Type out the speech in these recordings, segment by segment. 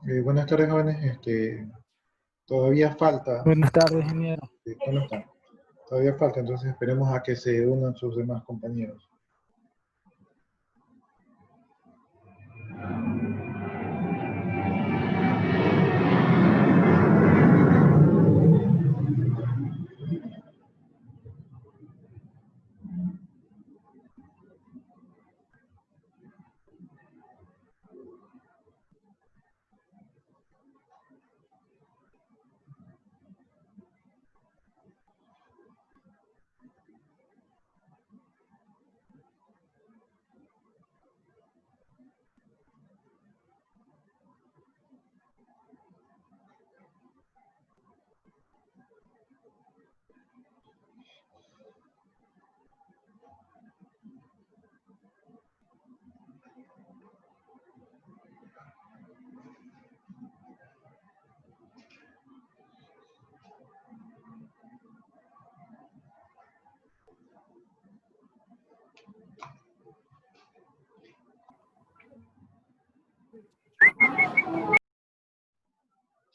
Buenas tardes, jóvenes. Todavía falta. Buenas tardes, ingeniero. ¿Cómo están? Todavía falta, entonces esperemos a que se unan sus demás compañeros.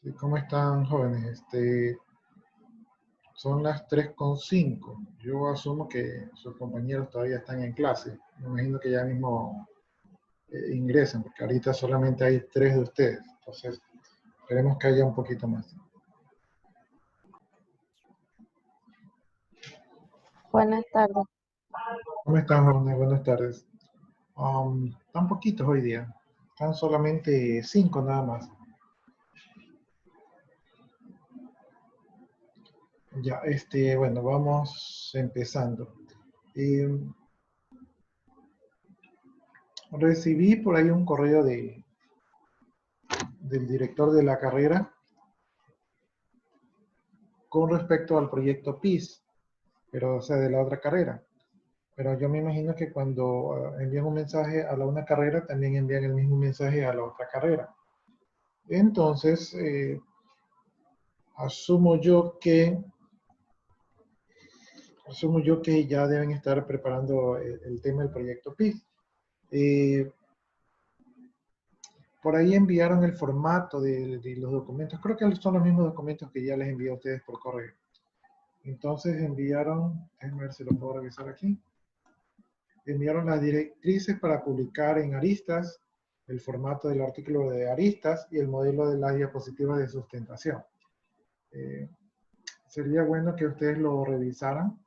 Sí, ¿cómo están, jóvenes? Son las 3:05. Yo asumo que sus compañeros todavía están en clase. Me imagino que ya mismo ingresan, porque ahorita solamente hay 3 de ustedes. Entonces, esperemos que haya un poquito más. Buenas tardes. ¿Cómo están, jóvenes? Buenas tardes. Están poquitos hoy día. Están solamente 5 nada más. Ya, bueno, vamos empezando. Recibí por ahí un correo del director de la carrera con respecto al proyecto PIS, pero o sea, de la otra carrera. Pero yo me imagino que cuando envían un mensaje a la una carrera, también envían el mismo mensaje a la otra carrera. Entonces, asumo yo que ya deben estar preparando el tema del proyecto PIS. Por ahí enviaron el formato de los documentos. Creo que son los mismos documentos que ya les envié a ustedes por correo. Entonces enviaron, déjenme ver si lo puedo revisar aquí. Enviaron las directrices para publicar en aristas, el formato del artículo de aristas y el modelo de las diapositivas de sustentación. Sería bueno que ustedes lo revisaran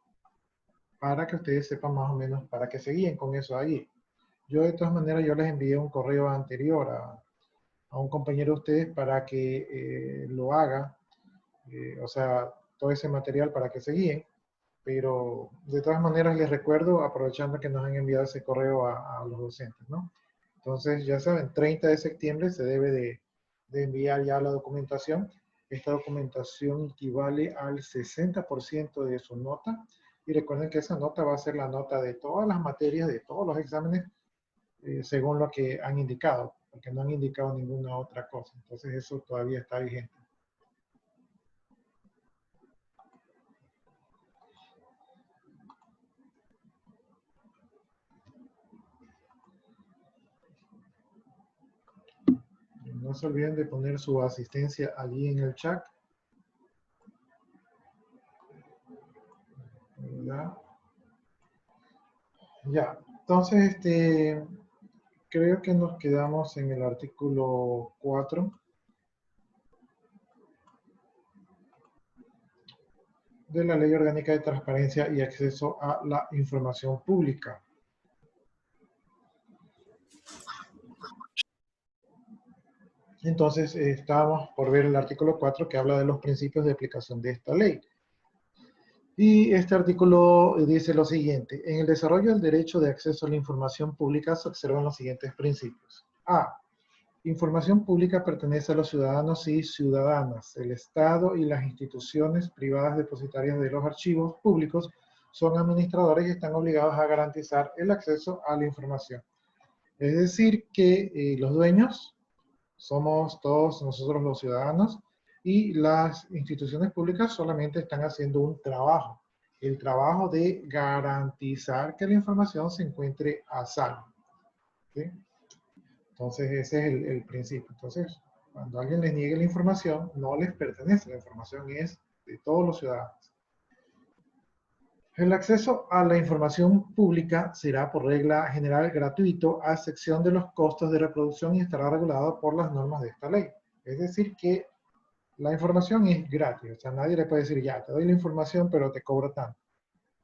para que ustedes sepan más o menos para que se guíen con eso ahí. Yo de todas maneras, yo les envié un correo anterior a un compañero de ustedes para que lo haga, o sea, todo ese material para que se guíen, pero de todas maneras les recuerdo, aprovechando que nos han enviado ese correo a los docentes, ¿no? Entonces, ya saben, 30 de septiembre se debe de enviar ya la documentación. Esta documentación equivale al 60% de su nota, y recuerden que esa nota va a ser la nota de todas las materias, de todos los exámenes, según lo que han indicado, porque no han indicado ninguna otra cosa. Entonces eso todavía está vigente. No se olviden de poner su asistencia allí en el chat. Ya. Entonces, creo que nos quedamos en el artículo 4. De la Ley Orgánica de Transparencia y Acceso a la Información Pública. Entonces, estábamos por ver el artículo 4 que habla de los principios de aplicación de esta ley. Y este artículo dice lo siguiente: en el desarrollo del derecho de acceso a la información pública se observan los siguientes principios. A. Información pública pertenece a los ciudadanos y ciudadanas. El Estado y las instituciones privadas depositarias de los archivos públicos son administradores y están obligados a garantizar el acceso a la información. Es decir, que los dueños somos todos nosotros los ciudadanos, y las instituciones públicas solamente están haciendo un trabajo, el trabajo de garantizar que la información se encuentre a salvo. ¿Sí? Entonces ese es el principio. Entonces, Cuando alguien les niegue la información, no les pertenece, la información es de todos los ciudadanos. El acceso a la información pública será por regla general gratuito, a excepción de los costos de reproducción, y estará regulado por las normas de esta ley. Es decir, que la información es gratis, o sea, nadie le puede decir, ya, te doy la información, pero te cobro tanto.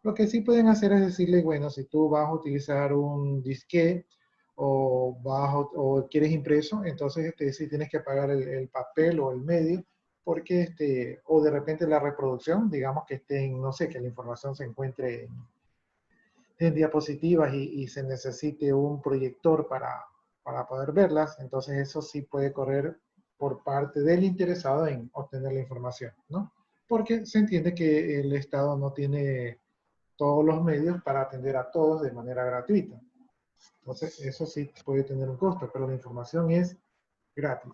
Lo que sí pueden hacer es decirle, bueno, si tú vas a utilizar un disquete o quieres impreso, entonces sí tienes que pagar el papel o el medio, porque o de repente la reproducción, digamos que esté en, no sé, que la información se encuentre en diapositivas y se necesite un proyector para poder verlas, entonces eso sí puede correr por parte del interesado en obtener la información, ¿no? Porque se entiende que el Estado no tiene todos los medios para atender a todos de manera gratuita. Entonces, eso sí puede tener un costo, pero la información es gratis.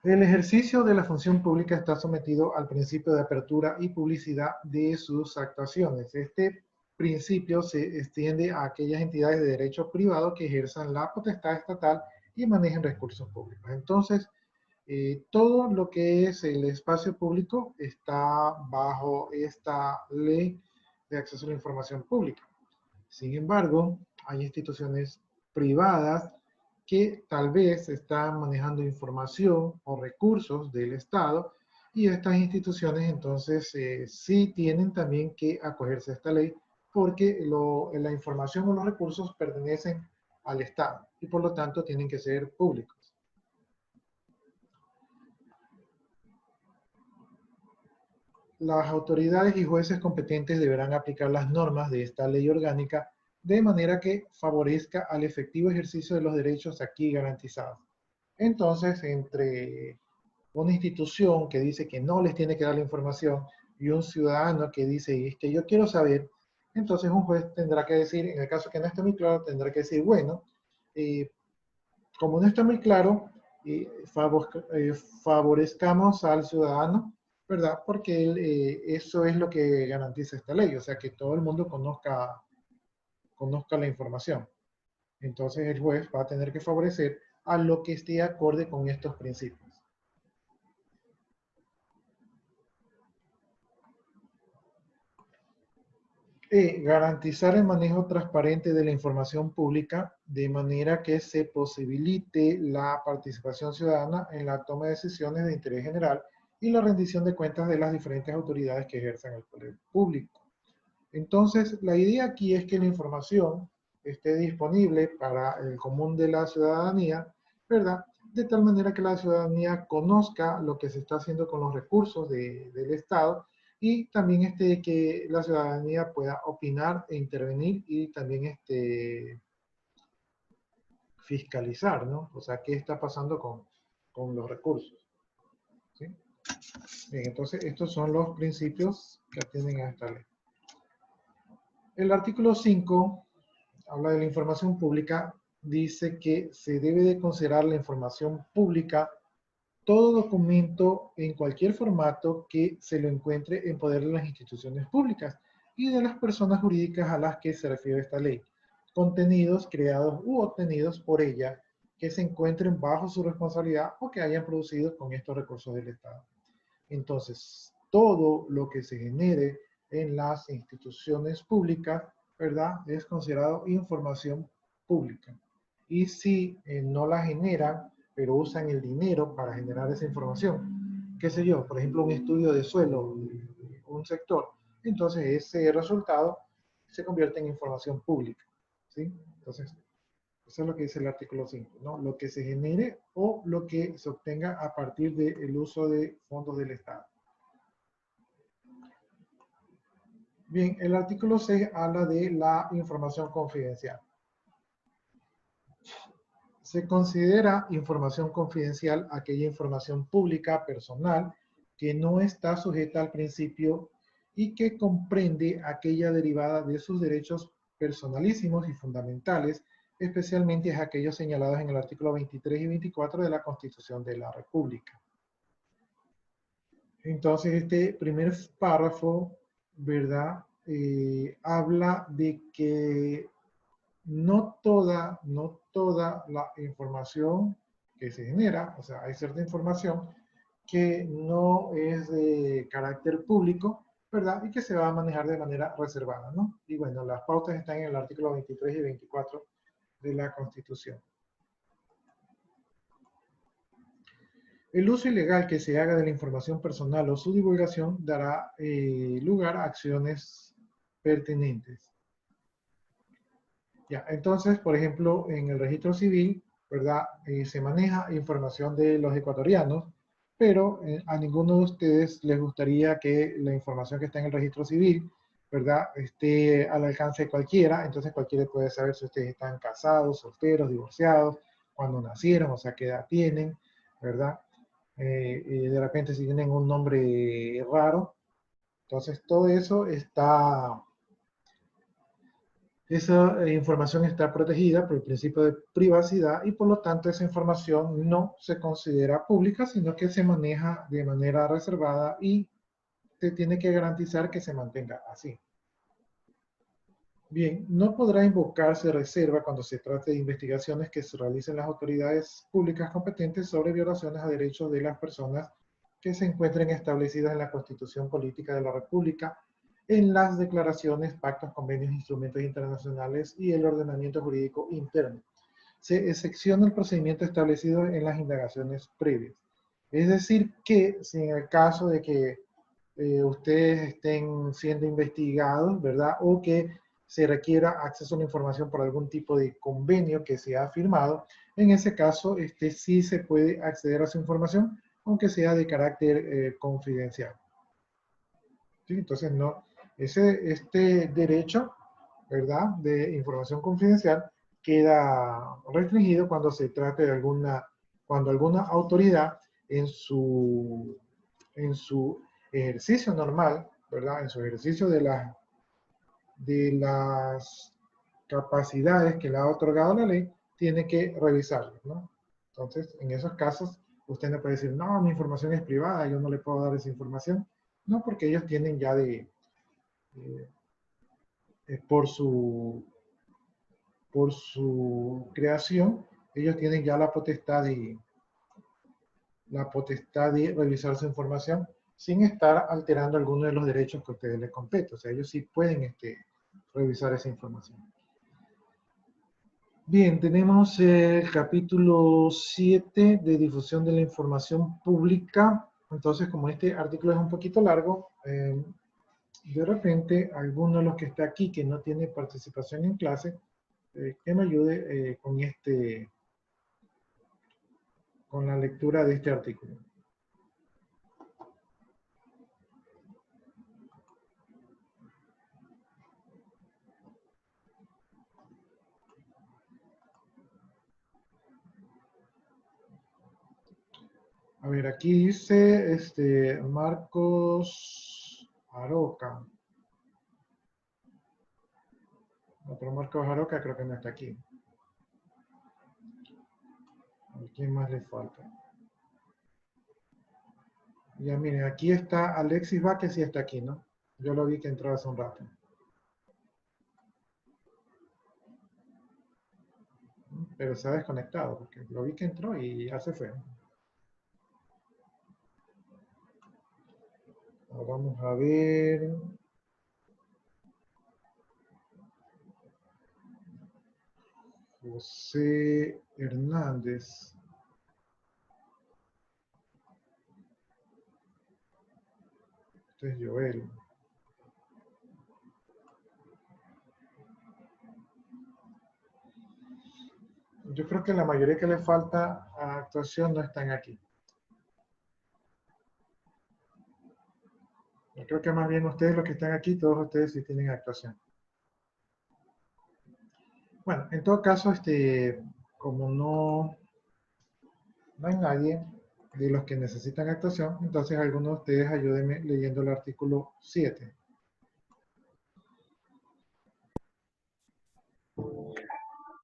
El ejercicio de la función pública está sometido al principio de apertura y publicidad de sus actuaciones. Este principio se extiende a aquellas entidades de derecho privado que ejerzan la potestad estatal y manejen recursos públicos. Entonces, todo lo que es el espacio público está bajo esta ley de acceso a la información pública. Sin embargo, hay instituciones privadas que tal vez están manejando información o recursos del Estado, y estas instituciones entonces sí tienen también que acogerse a esta ley, porque la información o los recursos pertenecen al Estado y por lo tanto tienen que ser públicos. Las autoridades y jueces competentes deberán aplicar las normas de esta ley orgánica de manera que favorezca al efectivo ejercicio de los derechos aquí garantizados. Entonces, entre una institución que dice que no les tiene que dar la información y un ciudadano que dice, es que yo quiero saber, entonces un juez tendrá que decir, en el caso que no esté muy claro, tendrá que decir, bueno, eh, como no está muy claro, favorezcamos al ciudadano, ¿verdad? Porque eso es lo que garantiza esta ley, o sea, que todo el mundo conozca la información. Entonces el juez va a tener que favorecer a lo que esté acorde con estos principios. Garantizar el manejo transparente de la información pública de manera que se posibilite la participación ciudadana en la toma de decisiones de interés general y la rendición de cuentas de las diferentes autoridades que ejercen el poder público. Entonces, la idea aquí es que la información esté disponible para el común de la ciudadanía, ¿verdad? De tal manera que la ciudadanía conozca lo que se está haciendo con los recursos del Estado, y también que la ciudadanía pueda opinar e intervenir y también fiscalizar, ¿no? O sea, qué está pasando con los recursos, ¿sí? Bien, entonces estos son los principios que atienden a esta ley. El artículo 5 habla de la información pública, dice que se debe de considerar la información pública todo documento en cualquier formato que se lo encuentre en poder de las instituciones públicas y de las personas jurídicas a las que se refiere esta ley, contenidos creados u obtenidos por ella que se encuentren bajo su responsabilidad o que hayan producido con estos recursos del Estado. Entonces, todo lo que se genere en las instituciones públicas, ¿verdad? Es considerado información pública. Y si no la generan, pero usan el dinero para generar esa información, qué sé yo, por ejemplo, un estudio de suelo, un sector, entonces ese resultado se convierte en información pública, ¿sí? Entonces, eso es lo que dice el artículo 5, ¿no? Lo que se genere o lo que se obtenga a partir del uso de fondos del Estado. Bien, el artículo 6 habla de la información confidencial. Se considera información confidencial aquella información pública personal que no está sujeta al principio y que comprende aquella derivada de sus derechos personalísimos y fundamentales, especialmente aquellos señalados en el artículo 23 y 24 de la Constitución de la República. Entonces, este primer párrafo, ¿verdad? Habla de que no toda la información que se genera, o sea, hay cierta información que no es de carácter público, ¿verdad? Y que se va a manejar de manera reservada, ¿no? Y bueno, las pautas están en el artículo 23 y 24 de la Constitución. El uso ilegal que se haga de la información personal o su divulgación dará lugar a acciones pertinentes. Ya, entonces, por ejemplo, en el registro civil, ¿verdad? Se maneja información de los ecuatorianos, pero a ninguno de ustedes les gustaría que la información que está en el registro civil, ¿verdad? Esté al alcance de cualquiera, entonces cualquiera puede saber si ustedes están casados, solteros, divorciados, cuándo nacieron, o sea, qué edad tienen, ¿verdad? Y de repente si tienen un nombre raro, entonces todo eso está esa información está protegida por el principio de privacidad y por lo tanto esa información no se considera pública, sino que se maneja de manera reservada y se tiene que garantizar que se mantenga así. Bien, no podrá invocarse reserva cuando se trate de investigaciones que se realicen las autoridades públicas competentes sobre violaciones a derechos de las personas que se encuentren establecidas en la Constitución Política de la República, en las declaraciones, pactos, convenios, instrumentos internacionales y el ordenamiento jurídico interno. Se excepciona el procedimiento establecido en las indagaciones previas. Es decir, que si en el caso de que ustedes estén siendo investigados, ¿verdad? O que se requiera acceso a la información por algún tipo de convenio que se ha firmado, en ese caso sí se puede acceder a esa información, aunque sea de carácter confidencial. ¿Sí? Entonces, no, este derecho, ¿verdad?, de información confidencial queda restringido cuando se trate de cuando alguna autoridad en su ejercicio normal, ¿verdad?, en su ejercicio de las capacidades que le ha otorgado la ley, tiene que revisarlo, ¿no? Entonces, en esos casos, usted no puede decir, no, mi información es privada, yo no le puedo dar esa información. No, porque ellos tienen ya eh, por su creación, ellos tienen ya la potestad de revisar su información sin estar alterando alguno de los derechos que a ustedes les compete. O sea, ellos sí pueden revisar esa información. Bien, tenemos el capítulo 7 de difusión de la información pública. Entonces, como este artículo es un poquito largo, de repente, alguno de los que está aquí que no tiene participación en clase, que me ayude con la lectura de este artículo. A ver, aquí dice Marcos Aroca. Otro Marcos Aroca creo que no está aquí. A ver, ¿quién más le falta? Ya miren, aquí está Alexis Vázquez, sí está aquí, ¿no? Yo lo vi que entró hace un rato. Pero se ha desconectado, porque lo vi que entró y ya se fue. Ahora vamos a ver. José Hernández. Este es Joel. Yo creo que la mayoría que le falta a actuación no están aquí. Yo creo que más bien ustedes los que están aquí, todos ustedes sí tienen actuación. Bueno, en todo caso, como no hay nadie de los que necesitan actuación, entonces algunos de ustedes ayúdenme leyendo el artículo 7.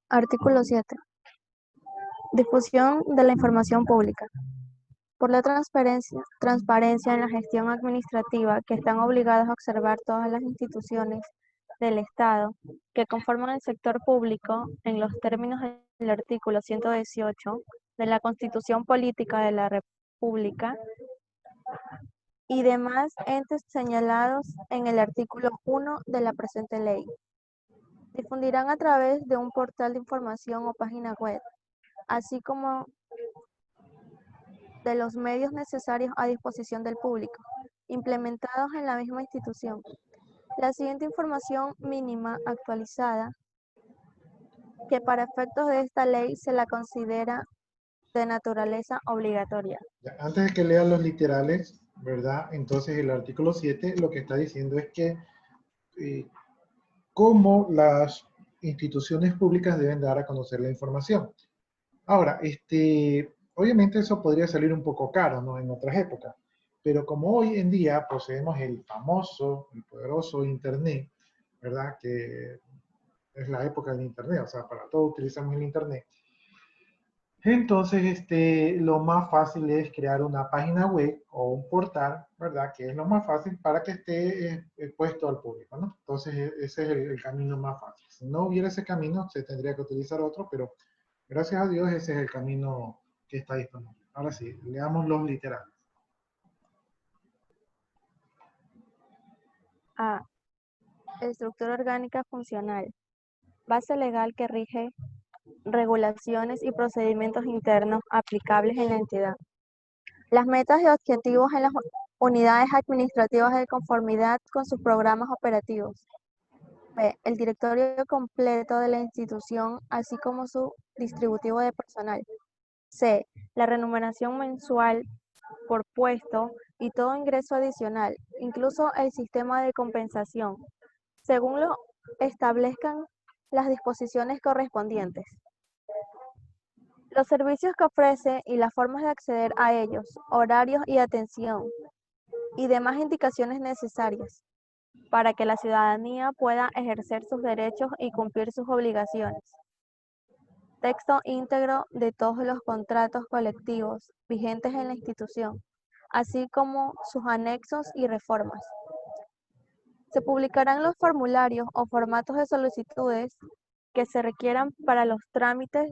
Artículo 7. Difusión de la información pública. Por la transparencia en la gestión administrativa que están obligadas a observar todas las instituciones del Estado que conforman el sector público en los términos del artículo 118 de la Constitución Política de la República y demás entes señalados en el artículo 1 de la presente ley. Difundirán a través de un portal de información o página web, así como de los medios necesarios a disposición del público, implementados en la misma institución. La siguiente información mínima actualizada, que para efectos de esta ley se la considera de naturaleza obligatoria. Ya, antes de que lean los literales, ¿verdad? Entonces el artículo 7 lo que está diciendo es que cómo las instituciones públicas deben dar a conocer la información. Ahora, obviamente eso podría salir un poco caro, ¿no? En otras épocas, pero como hoy en día poseemos el famoso, el poderoso Internet, ¿verdad? Que es la época del Internet, o sea, para todo utilizamos el Internet. Entonces, lo más fácil es crear una página web o un portal, ¿verdad? Que es lo más fácil para que esté expuesto al público, ¿no? Entonces, ese es el camino más fácil. Si no hubiera ese camino, se tendría que utilizar otro, pero gracias a Dios ese es el camino que está disponible. Ahora sí, leamos los literales. A. Estructura orgánica funcional. Base legal que rige regulaciones y procedimientos internos aplicables en la entidad. Las metas y objetivos en las unidades administrativas de conformidad con sus programas operativos. B. El directorio completo de la institución, así como su distributivo de personal. C. La remuneración mensual por puesto y todo ingreso adicional, incluso el sistema de compensación, según lo establezcan las disposiciones correspondientes. Los servicios que ofrece y las formas de acceder a ellos, horarios y atención, y demás indicaciones necesarias para que la ciudadanía pueda ejercer sus derechos y cumplir sus obligaciones. Texto íntegro de todos los contratos colectivos vigentes en la institución, así como sus anexos y reformas. Se publicarán los formularios o formatos de solicitudes que se requieran para los trámites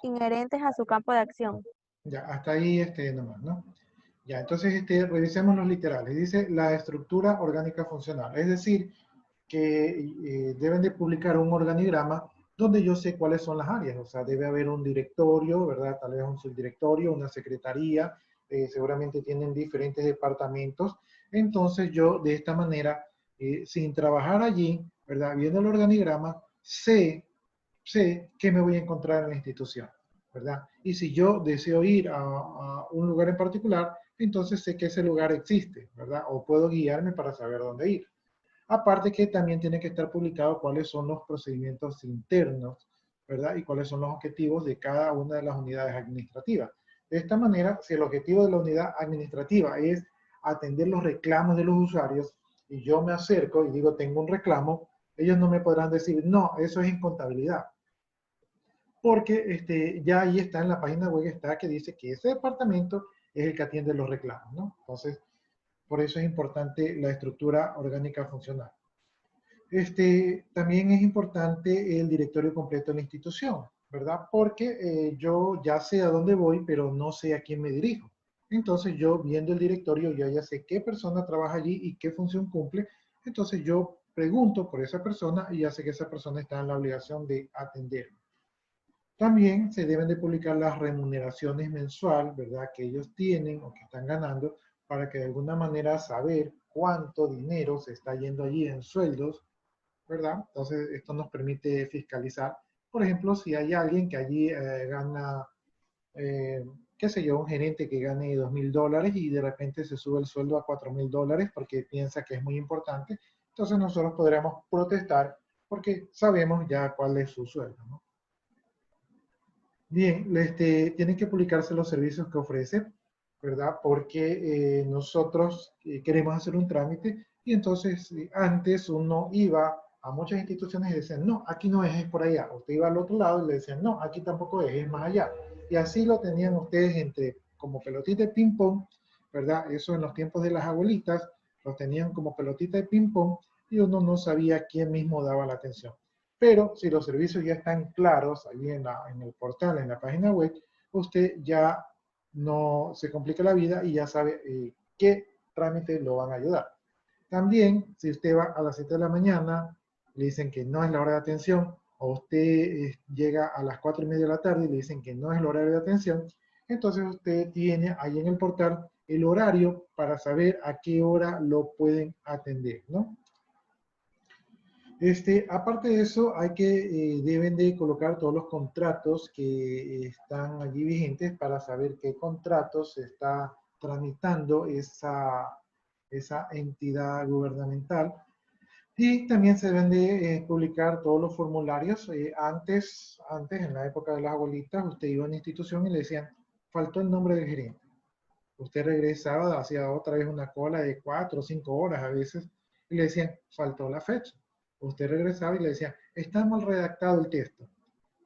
inherentes a su campo de acción. Ya, hasta ahí nomás, ¿no? Ya, entonces revisemos los literales. Dice la estructura orgánica funcional, es decir, que deben de publicar un organigrama donde yo sé cuáles son las áreas, o sea, debe haber un directorio, ¿verdad? Tal vez un subdirectorio, una secretaría, seguramente tienen diferentes departamentos, entonces yo de esta manera, sin trabajar allí, ¿verdad? Viendo el organigrama, sé qué me voy a encontrar en la institución, ¿verdad? Y si yo deseo ir a un lugar en particular, entonces sé que ese lugar existe, ¿verdad? O puedo guiarme para saber dónde ir. Aparte que también tiene que estar publicado cuáles son los procedimientos internos, ¿verdad? Y cuáles son los objetivos de cada una de las unidades administrativas. De esta manera, si el objetivo de la unidad administrativa es atender los reclamos de los usuarios y yo me acerco y digo tengo un reclamo, ellos no me podrán decir, no, eso es en contabilidad. Porque ya ahí está en la página web está que dice que ese departamento es el que atiende los reclamos, ¿no? Entonces, por eso es importante la estructura orgánica funcional. También es importante el directorio completo de la institución, ¿verdad? Porque yo ya sé a dónde voy, pero no sé a quién me dirijo. Entonces yo viendo el directorio, yo ya sé qué persona trabaja allí y qué función cumple. Entonces yo pregunto por esa persona y ya sé que esa persona está en la obligación de atenderme. También se deben de publicar las remuneraciones mensual, ¿verdad? Que ellos tienen o que están ganando para que de alguna manera saber cuánto dinero se está yendo allí en sueldos, ¿verdad? Entonces, esto nos permite fiscalizar. Por ejemplo, si hay alguien que allí gana, qué sé yo, un gerente que gane $2,000 y de repente se sube el sueldo a $4,000 porque piensa que es muy importante, entonces nosotros podremos protestar porque sabemos ya cuál es su sueldo, ¿no? Bien, tienen que publicarse los servicios que ofrece, ¿verdad? Porque nosotros queremos hacer un trámite y entonces antes uno iba a muchas instituciones y decían, no, aquí no es por allá. Usted iba al otro lado y le decían, no, aquí tampoco es más allá. Y así lo tenían ustedes entre como pelotita de ping-pong, ¿verdad? Eso en los tiempos de las abuelitas, los tenían como pelotita de ping-pong y uno no sabía quién mismo daba la atención. Pero si los servicios ya están claros ahí en el portal, en la página web, usted ya no se complica la vida y ya sabe qué trámite lo van a ayudar. También, si usted va a las 7 de la mañana, le dicen que no es la hora de atención, o usted llega a las 4:30 de la tarde y le dicen que no es el horario de atención, entonces usted tiene ahí en el portal el horario para saber a qué hora lo pueden atender, ¿no? Aparte de eso, hay que, deben de colocar todos los contratos que están allí vigentes para saber qué contratos se está tramitando esa entidad gubernamental. Y también se deben de publicar todos los formularios. Antes, en la época de las abuelitas, usted iba a una institución y le decían, faltó el nombre del gerente. Usted regresaba, hacía otra vez una cola de 4 o 5 horas a veces, y le decían, faltó la fecha. Usted regresaba y le decían, está mal redactado el texto.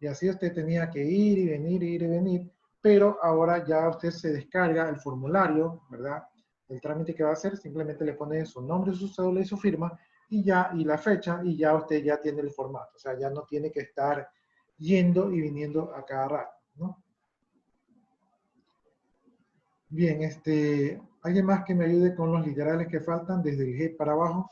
Y así usted tenía que ir y venir, pero ahora ya usted se descarga el formulario, ¿verdad? El trámite que va a hacer, simplemente le pone su nombre, su cédula y su firma, y la fecha, y ya usted ya tiene el formato. O sea, ya no tiene que estar yendo y viniendo a cada rato, ¿no? Bien, ¿alguien más que me ayude con los literales que faltan desde el G para abajo?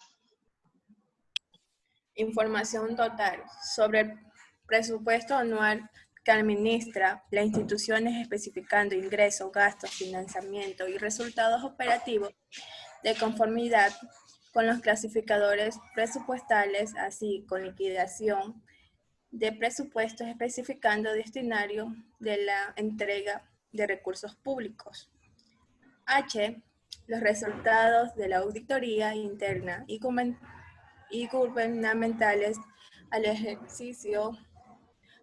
Información total sobre el presupuesto anual que administra la institución, especificando ingresos, gastos, financiamiento y resultados operativos de conformidad con los clasificadores presupuestales, así con liquidación de presupuestos, especificando destinatario de la entrega de recursos públicos. H. Los resultados de la auditoría interna y gubernamentales al ejercicio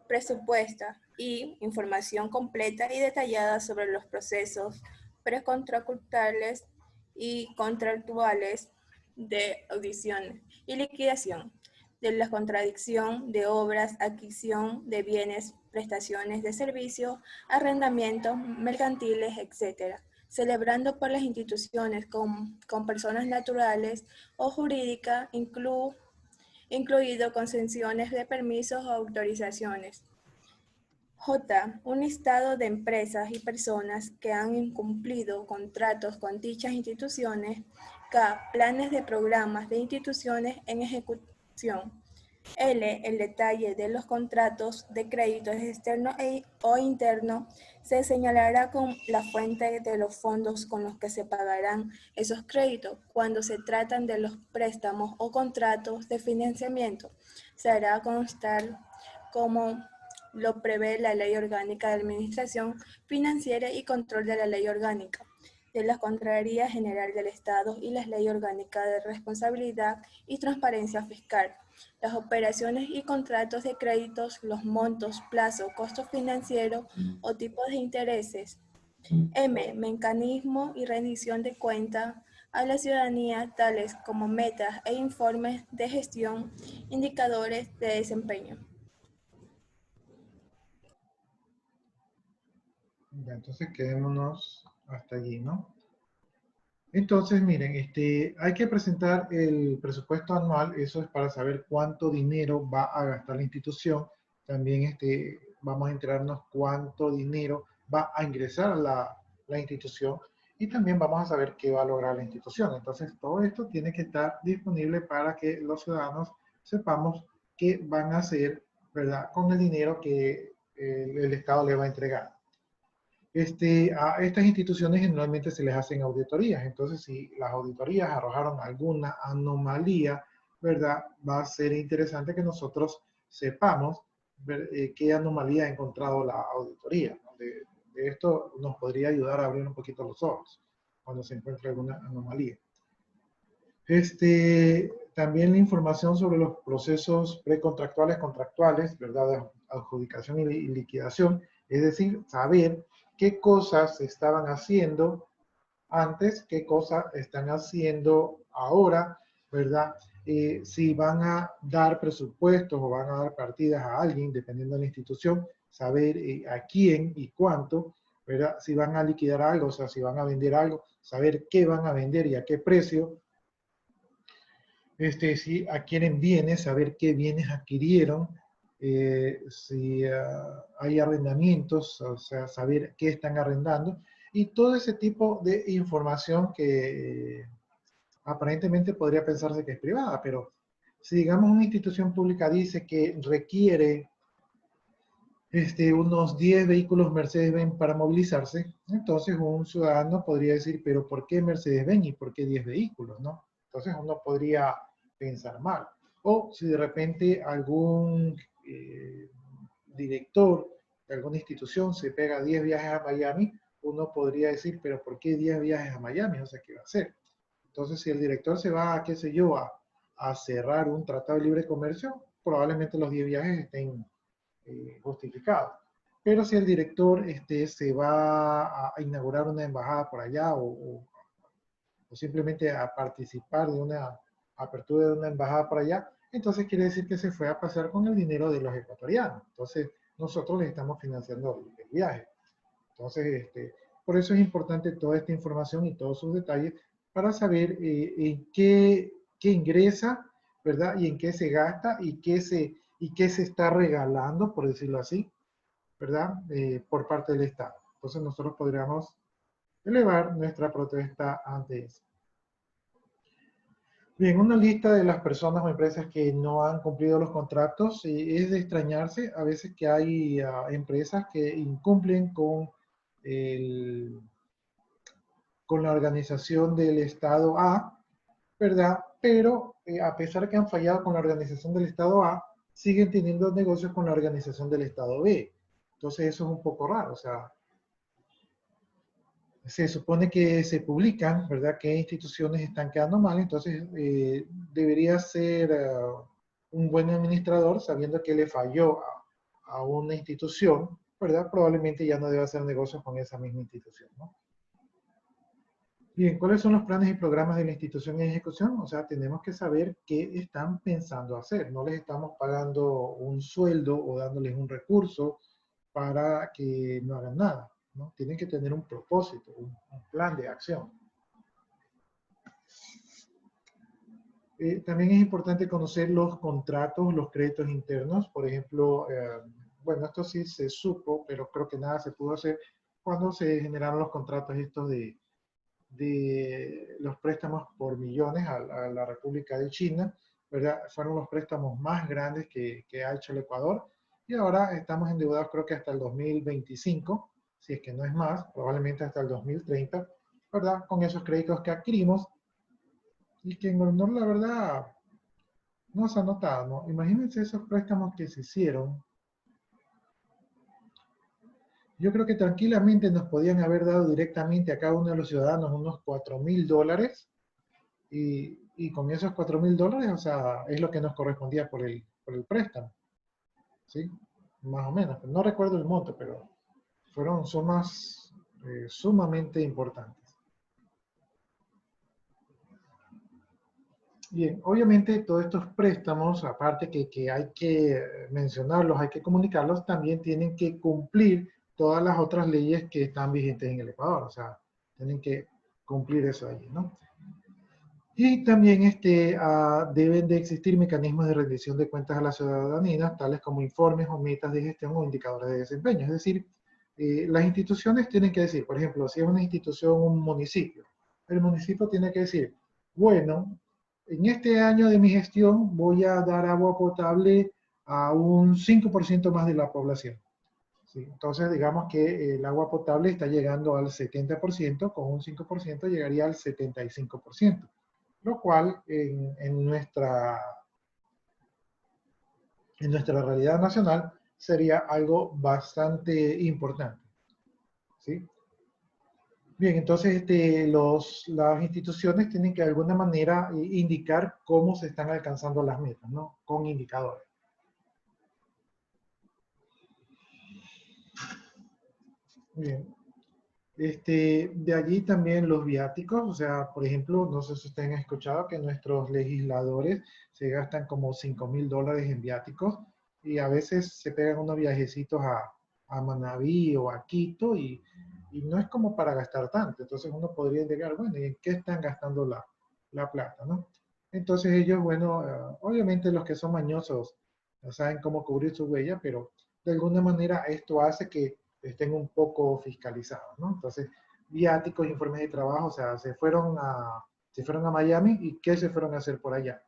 presupuesta y información completa y detallada sobre los procesos precontractuales y contractuales de audición y liquidación, de la contradicción de obras, adquisición de bienes, prestaciones de servicios, arrendamientos mercantiles, etc., celebrando por las instituciones con personas naturales o jurídicas, incluido concesiones de permisos o autorizaciones. J. Un listado de empresas y personas que han incumplido contratos con dichas instituciones. K. Planes de programas de instituciones en ejecución. L. El detalle de los contratos de créditos externos o internos. Se señalará con la fuente de los fondos con los que se pagarán esos créditos. Cuando se tratan de los préstamos o contratos de financiamiento, se hará constar como lo prevé la Ley Orgánica de Administración Financiera y Control de la Ley Orgánica de la Contraloría General del Estado y la Ley Orgánica de Responsabilidad y Transparencia Fiscal. Las operaciones y contratos de créditos, los montos, plazo, costos financieros o tipos de intereses. M. Mecanismo y rendición de cuenta a la ciudadanía, tales como metas e informes de gestión, indicadores de desempeño. Ya, entonces quedémonos hasta allí, ¿no? Entonces, miren, hay que presentar el presupuesto anual, eso es para saber cuánto dinero va a gastar la institución. También vamos a enterarnos cuánto dinero va a ingresar a la institución y también vamos a saber qué va a lograr la institución. Entonces, todo esto tiene que estar disponible para que los ciudadanos sepamos qué van a hacer, ¿verdad?, con el dinero que el Estado le va a entregar. A estas instituciones generalmente se les hacen auditorías, entonces si las auditorías arrojaron alguna anomalía, ¿verdad? Va a ser interesante que nosotros sepamos qué anomalía ha encontrado la auditoría. De esto nos podría ayudar a abrir un poquito los ojos cuando se encuentre alguna anomalía. También la información sobre los procesos precontractuales, contractuales, ¿verdad? De adjudicación y liquidación, es decir, saber qué cosas se estaban haciendo antes, qué cosas están haciendo ahora, ¿verdad? Si van a dar presupuestos o van a dar partidas a alguien, dependiendo de la institución, saber a quién y cuánto, ¿verdad? Si van a liquidar algo, o sea, si van a vender algo, saber qué van a vender y a qué precio. si adquieren bienes, saber qué bienes adquirieron, si hay arrendamientos, o sea, saber qué están arrendando, y todo ese tipo de información que aparentemente podría pensarse que es privada, pero si digamos una institución pública dice que requiere unos 10 vehículos Mercedes-Benz para movilizarse, entonces un ciudadano podría decir, pero ¿por qué Mercedes-Benz y por qué 10 vehículos? ¿No? Entonces uno podría pensar mal. O si de repente algún director de alguna institución se pega 10 viajes a Miami, uno podría decir, pero ¿por qué 10 viajes a Miami? O sea, ¿qué va a hacer? Entonces, si el director se va, qué sé yo, a cerrar un tratado de libre comercio, probablemente los 10 viajes estén justificados. Pero si el director se va a inaugurar una embajada por allá o simplemente a participar de una apertura de una embajada por allá, entonces quiere decir que se fue a pasar con el dinero de los ecuatorianos. Entonces, nosotros les estamos financiando el viaje. Entonces, por eso es importante toda esta información y todos sus detalles para saber en qué ingresa, ¿verdad? Y en qué se gasta y qué se está regalando, por decirlo así, ¿verdad? Por parte del Estado. Entonces nosotros podríamos elevar nuestra protesta ante eso. Bien, una lista de las personas o empresas que no han cumplido los contratos, es de extrañarse a veces que hay empresas que incumplen con la organización del Estado A, ¿verdad? Pero a pesar de que han fallado con la organización del Estado A, siguen teniendo negocios con la organización del Estado B. Entonces eso es un poco raro, o sea, se supone que se publican, ¿verdad?, qué instituciones están quedando mal, entonces debería ser un buen administrador, sabiendo que le falló a una institución, ¿verdad? Probablemente ya no debe hacer negocios con esa misma institución, ¿no? Bien, ¿cuáles son los planes y programas de la institución en ejecución? O sea, tenemos que saber qué están pensando hacer. No les estamos pagando un sueldo o dándoles un recurso para que no hagan nada, ¿no? Tienen que tener un propósito, un plan de acción. También es importante conocer los contratos, los créditos internos. Por ejemplo, bueno, esto sí se supo, pero creo que nada se pudo hacer cuando se generaron los contratos estos de los préstamos por millones a la República de China, ¿verdad? Fueron los préstamos más grandes que ha hecho el Ecuador y ahora estamos endeudados creo que hasta el 2025, si es que no es más, probablemente hasta el 2030, ¿verdad? Con esos créditos que adquirimos y que en honor, la verdad, no se ha notado, ¿no? Imagínense esos préstamos que se hicieron. Yo creo que tranquilamente nos podían haber dado directamente a cada uno de los ciudadanos unos $4.000 y con esos $4.000, o sea, es lo que nos correspondía por el préstamo, ¿sí? Más o menos. No recuerdo el monto, pero fueron sumas sumamente importantes. Bien, obviamente todos estos préstamos, aparte que hay que mencionarlos, hay que comunicarlos, también tienen que cumplir todas las otras leyes que están vigentes en el Ecuador, o sea, tienen que cumplir eso allí, ¿no? Y también deben de existir mecanismos de rendición de cuentas a la ciudadanía, tales como informes o metas de gestión o indicadores de desempeño. Es decir, las instituciones tienen que decir, por ejemplo, si es una institución, un municipio, el municipio tiene que decir, bueno, en este año de mi gestión voy a dar agua potable a un 5% más de la población. ¿Sí? Entonces, digamos que el agua potable está llegando al 70%, con un 5% llegaría al 75%, lo cual en nuestra realidad nacional sería algo bastante importante. ¿Sí? Bien, entonces las instituciones tienen que de alguna manera indicar cómo se están alcanzando las metas, ¿no? Con indicadores. Bien. De allí también los viáticos, o sea, por ejemplo, no sé si ustedes han escuchado que nuestros legisladores se gastan como $5.000 en viáticos y a veces se pegan unos viajecitos a Manabí o a Quito y no es como para gastar tanto. Entonces uno podría indicar, bueno, ¿y en qué están gastando la plata, no? Entonces ellos, bueno, obviamente los que son mañosos no saben cómo cubrir su huella, pero de alguna manera esto hace que estén un poco fiscalizados, ¿no? Entonces, viáticos, informes de trabajo, o sea, se fueron a Miami y ¿qué se fueron a hacer por allá?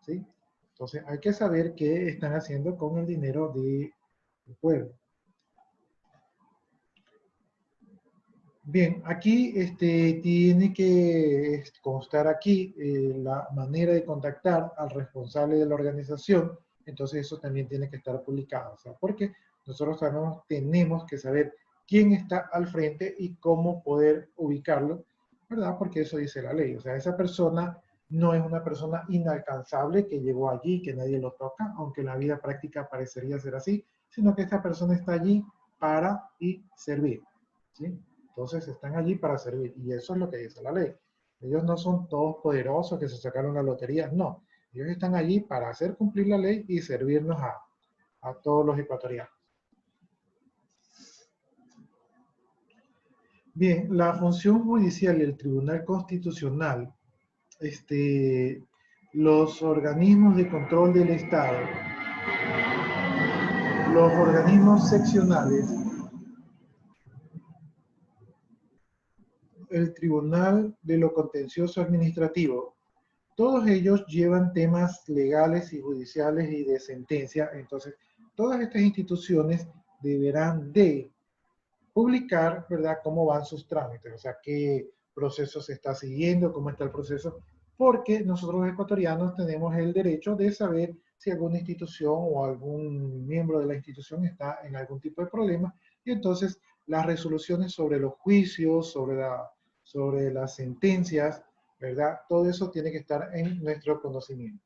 ¿Sí? Entonces, hay que saber qué están haciendo con el dinero del pueblo. Bien, aquí tiene que constar aquí la manera de contactar al responsable de la organización, entonces eso también tiene que estar publicado, o sea, porque nosotros tenemos que saber quién está al frente y cómo poder ubicarlo, ¿verdad? Porque eso dice la ley, o sea, esa persona no es una persona inalcanzable que llegó allí, que nadie lo toca, aunque en la vida práctica parecería ser así, sino que esta persona está allí para y servir, ¿sí? Entonces están allí para servir y eso es lo que dice la ley. Ellos no son todos poderosos que se sacaron la lotería, no. Ellos están allí para hacer cumplir la ley y servirnos a todos los ecuatorianos. Bien, la función judicial y el Tribunal Constitucional, los organismos de control del Estado, los organismos seccionales, el Tribunal de lo Contencioso Administrativo, todos ellos llevan temas legales y judiciales y de sentencia. Entonces, todas estas instituciones deberán de publicar, ¿verdad?, cómo van sus trámites, o sea, qué proceso se está siguiendo, cómo está el proceso, porque nosotros los ecuatorianos tenemos el derecho de saber si alguna institución o algún miembro de la institución está en algún tipo de problema, y entonces las resoluciones sobre los juicios, sobre las sentencias, ¿verdad? Todo eso tiene que estar en nuestro conocimiento.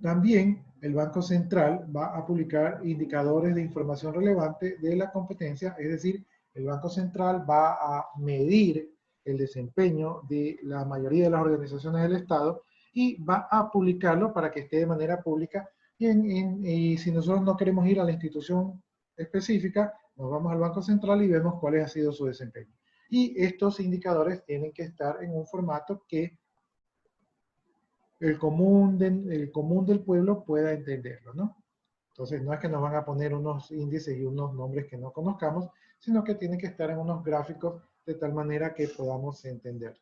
También el Banco Central va a publicar indicadores de información relevante de la competencia, es decir, el Banco Central va a medir el desempeño de la mayoría de las organizaciones del Estado y va a publicarlo para que esté de manera pública. Y si nosotros no queremos ir a la institución específica, nos vamos al Banco Central y vemos cuál ha sido su desempeño. Y estos indicadores tienen que estar en un formato que el común del pueblo pueda entenderlo, ¿no? Entonces, no es que nos van a poner unos índices y unos nombres que no conozcamos, sino que tienen que estar en unos gráficos de tal manera que podamos entender.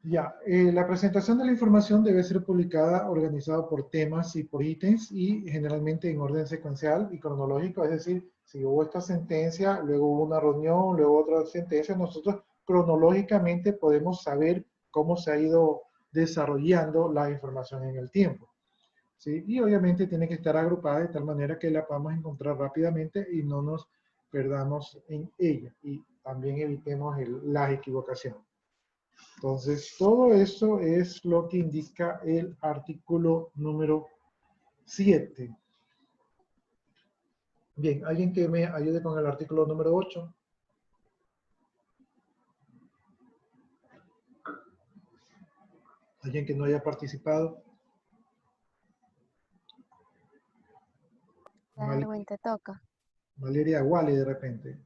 Ya, la presentación de la información debe ser publicada, organizada por temas y por ítems y generalmente en orden secuencial y cronológico, es decir, si hubo esta sentencia, luego hubo una reunión, luego otra sentencia, nosotros cronológicamente podemos saber cómo se ha ido desarrollando la información en el tiempo, ¿sí? Y obviamente tiene que estar agrupada de tal manera que la podamos encontrar rápidamente y no nos perdamos en ella y también evitemos las equivocaciones. Entonces, todo eso es lo que indica el artículo número 7. Bien, ¿alguien que me ayude con el artículo número 8? ¿Alguien que no haya participado? Darwin, te toca. Valeria Wally de repente.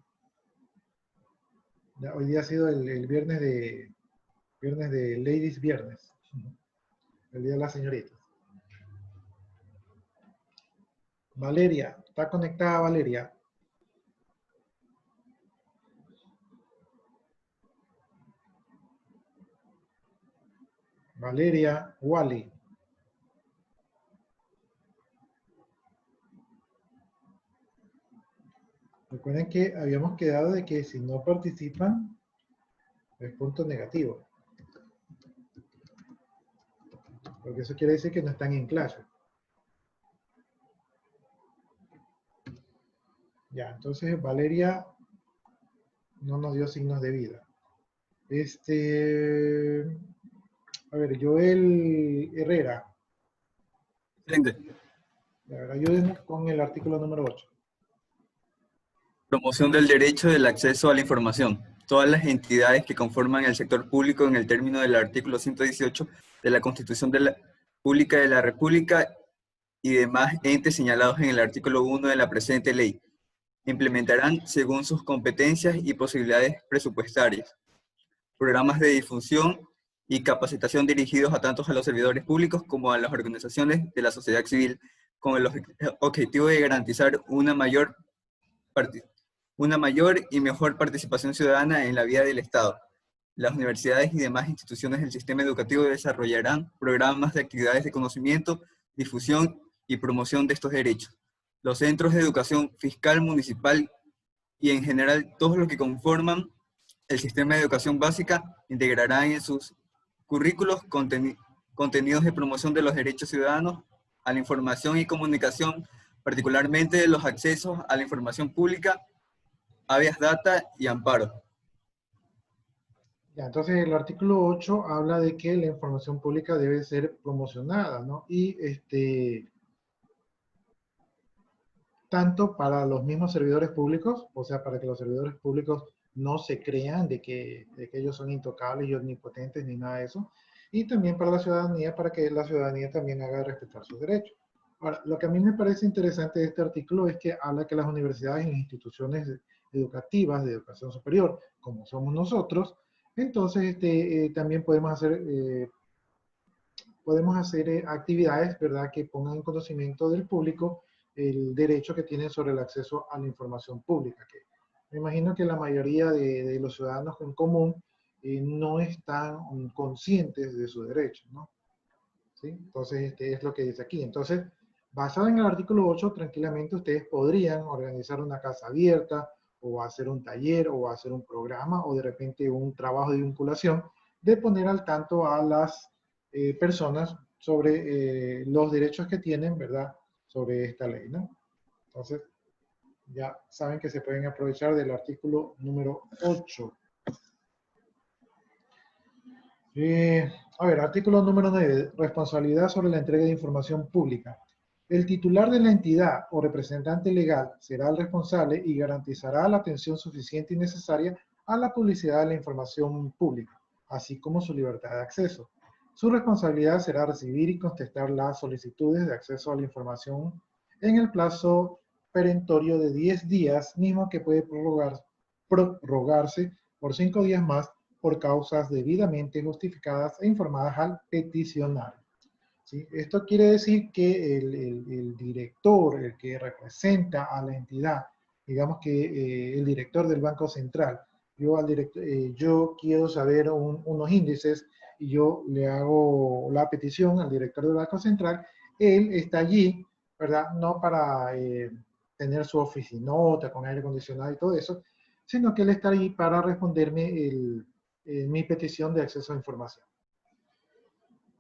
Ya, hoy día ha sido el viernes de Ladies Viernes. El día de las señoritas. Valeria, ¿está conectada Valeria? Valeria Wally. Recuerden que habíamos quedado de que si no participan, es punto negativo. Porque eso quiere decir que no están en clase. Ya, entonces Valeria no nos dio signos de vida. A ver, Joel Herrera. Excelente. Ayúdenos con el artículo número 8. Promoción del derecho del acceso a la información. Todas las entidades que conforman el sector público en el término del artículo 118 de la Constitución Pública de la República y demás entes señalados en el artículo 1 de la presente ley, implementarán según sus competencias y posibilidades presupuestarias programas de difusión y capacitación dirigidos tanto a los servidores públicos como a las organizaciones de la sociedad civil, con el objetivo de garantizar una mayor y mejor participación ciudadana en la vida del Estado. Las universidades y demás instituciones del sistema educativo desarrollarán programas de actividades de conocimiento, difusión y promoción de estos derechos. Los centros de educación fiscal municipal y en general todos los que conforman el sistema de educación básica integrarán en sus currículos contenidos de promoción de los derechos ciudadanos a la información y comunicación, particularmente de los accesos a la información pública, habeas data y amparo. Ya, entonces el artículo 8 habla de que la información pública debe ser promocionada, ¿no? Y tanto para los mismos servidores públicos, o sea, para que los servidores públicos no se crean de que ellos son intocables y omnipotentes ni nada de eso, y también para la ciudadanía, para que la ciudadanía también haga respetar sus derechos. Ahora, lo que a mí me parece interesante de este artículo es que habla que las universidades e instituciones educativas de educación superior, como somos nosotros, entonces también podemos hacer actividades, ¿verdad?, que pongan en conocimiento del público el derecho que tienen sobre el acceso a la información pública, que me imagino que la mayoría de los ciudadanos en común no están conscientes de sus derechos, ¿no? ¿Sí? Entonces, es lo que dice aquí. Entonces, basado en el artículo 8, tranquilamente ustedes podrían organizar una casa abierta, o hacer un taller, o hacer un programa, o de repente un trabajo de vinculación, de poner al tanto a las personas sobre los derechos que tienen, ¿verdad?, sobre esta ley, ¿no? Entonces, ya saben que se pueden aprovechar del artículo número 8. A ver, artículo número 9, responsabilidad sobre la entrega de información pública. El titular de la entidad o representante legal será el responsable y garantizará la atención suficiente y necesaria a la publicidad de la información pública, así como su libertad de acceso. Su responsabilidad será recibir y contestar las solicitudes de acceso a la información en el plazo perentorio de 10 días, mismo que puede prorrogarse por 5 días más por causas debidamente justificadas e informadas al peticionario. ¿Sí? Esto quiere decir que el director, el que representa a la entidad, digamos que el director del Banco Central, yo quiero saber unos índices y yo le hago la petición al director del Banco Central, él está allí, ¿verdad? No para tener su oficinota con aire acondicionado y todo eso, sino que él está allí para responderme mi petición de acceso a información.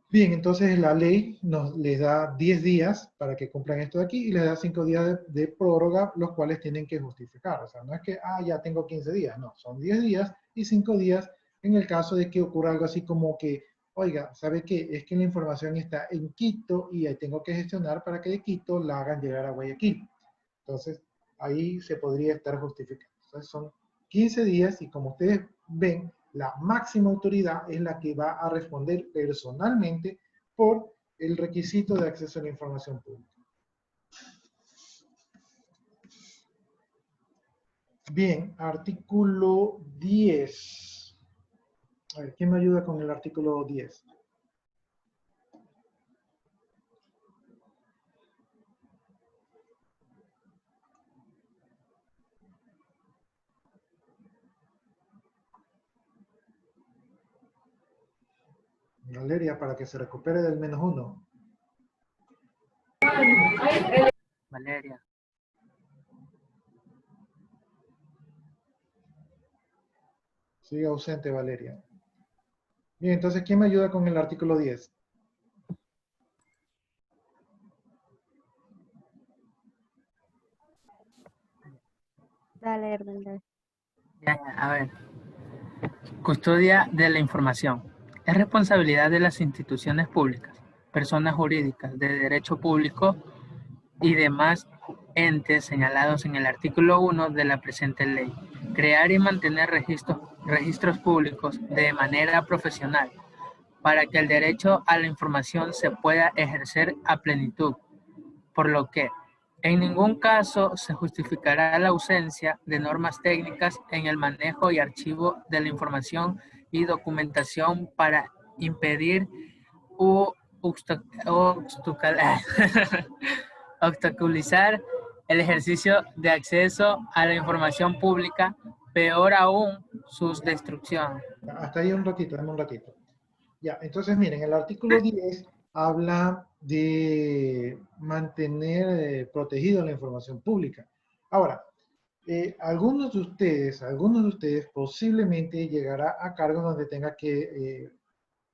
Bien, entonces la ley les da 10 días para que cumplan esto de aquí y les da 5 días de prórroga, los cuales tienen que justificar. O sea, no es que, ya tengo 15 días, no, son 10 días y 5 días en el caso de que ocurra algo así como que, oiga, ¿sabe qué? Es que la información está en Quito y ahí tengo que gestionar para que de Quito la hagan llegar a Guayaquil. Entonces, ahí se podría estar justificando. Entonces, son 15 días y como ustedes ven, la máxima autoridad es la que va a responder personalmente por el requisito de acceso a la información pública. Bien, artículo 10. A ver, ¿quién me ayuda con el artículo 10? Valeria, para que se recupere del -1. Valeria. Sigue ausente Valeria. Bien, entonces, ¿quién me ayuda con el artículo 10? Dale, Hernández. Ya, a ver. Custodia de la información. Es responsabilidad de las instituciones públicas, personas jurídicas de derecho público y demás entes señalados en el artículo 1 de la presente ley. Crear y mantener registros públicos de manera profesional para que el derecho a la información se pueda ejercer a plenitud, por lo que En ningún caso se justificará la ausencia de normas técnicas en el manejo y archivo de la información y documentación para impedir u obstaculizar el ejercicio de acceso a la información pública, peor aún, su destrucción. Hasta ahí un ratito, dame un ratito. Ya, entonces miren, el artículo 10 habla de mantener protegida la información pública. Ahora, algunos de ustedes posiblemente llegará a cargos donde tenga que,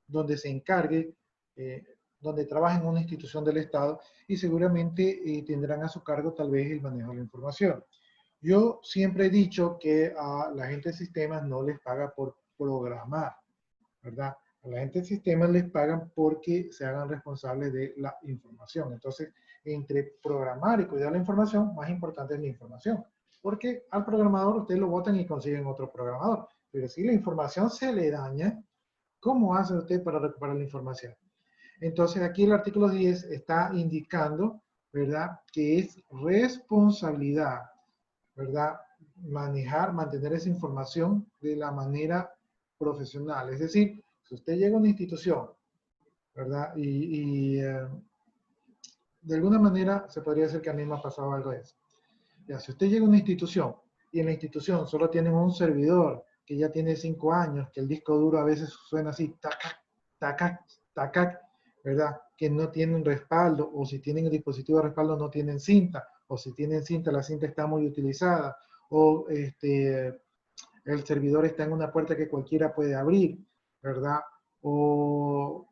donde se encargue, eh, donde trabaje en una institución del Estado y seguramente tendrán a su cargo tal vez el manejo de la información. Yo siempre he dicho que a la gente de sistemas no les paga por programar, ¿verdad? A la gente de sistemas les pagan porque se hagan responsables de la información. Entonces, entre programar y cuidar la información, más importante es la información. Porque al programador ustedes lo votan y consiguen otro programador. Pero si la información se le daña, ¿cómo hace usted para recuperar la información? Entonces, aquí el artículo 10 está indicando, ¿verdad?, que es responsabilidad, ¿verdad?, mantener esa información de la manera profesional. Es decir, si usted llega a una institución, ¿verdad? De alguna manera se podría decir que a mí me ha pasado algo de eso. Ya, si usted llega a una institución y en la institución solo tienen un servidor que ya tiene 5 años, que el disco duro a veces suena así, tacac, tacac, tacac, ¿verdad? Que no tienen respaldo, o si tienen el dispositivo de respaldo no tienen cinta, o si tienen cinta, la cinta está muy utilizada, o el servidor está en una puerta que cualquiera puede abrir, ¿verdad? O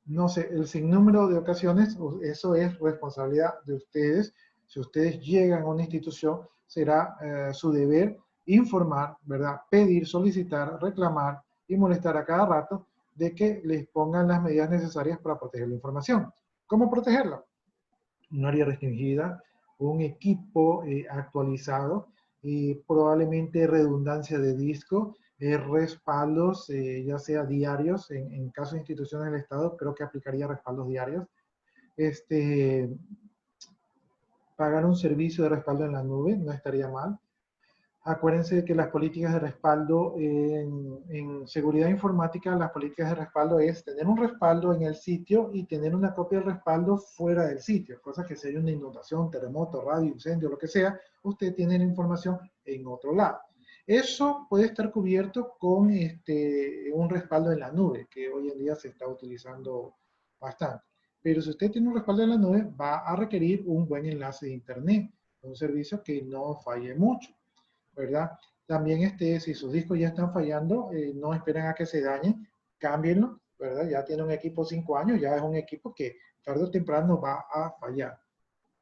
no sé, el sinnúmero de ocasiones, eso es responsabilidad de ustedes. Si ustedes llegan a una institución, será su deber informar, ¿verdad? Pedir, solicitar, reclamar y molestar a cada rato de que les pongan las medidas necesarias para proteger la información. ¿Cómo protegerla? Un área restringida, un equipo actualizado y probablemente redundancia de disco, respaldos, ya sea diarios, en caso de instituciones del Estado, creo que aplicaría respaldos diarios. Pagar un servicio de respaldo en la nube no estaría mal. Acuérdense que las políticas de respaldo en seguridad informática, las políticas de respaldo es tener un respaldo en el sitio y tener una copia del respaldo fuera del sitio, cosa que si hay una inundación, terremoto, radio, incendio, lo que sea, usted tiene la información en otro lado. Eso puede estar cubierto con un respaldo en la nube, que hoy en día se está utilizando bastante. Pero si usted tiene un respaldo en la nube, va a requerir un buen enlace de internet, un servicio que no falle mucho, ¿verdad? También si sus discos ya están fallando, no esperen a que se dañen, cámbienlo, ¿verdad? Ya tiene un equipo 5 años, ya es un equipo que tarde o temprano va a fallar,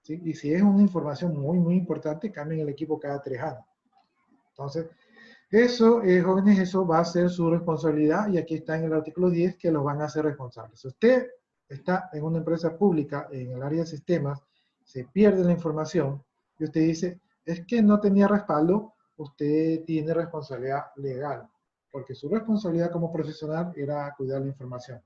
¿sí? Y si es una información muy, muy importante, cambien el equipo cada 3 años. Entonces, eso, jóvenes, eso va a ser su responsabilidad y aquí está en el artículo 10 que los van a hacer responsables. Si usted está en una empresa pública, en el área de sistemas, se pierde la información y usted dice, es que no tenía respaldo, usted tiene responsabilidad legal, porque su responsabilidad como profesional era cuidar la información.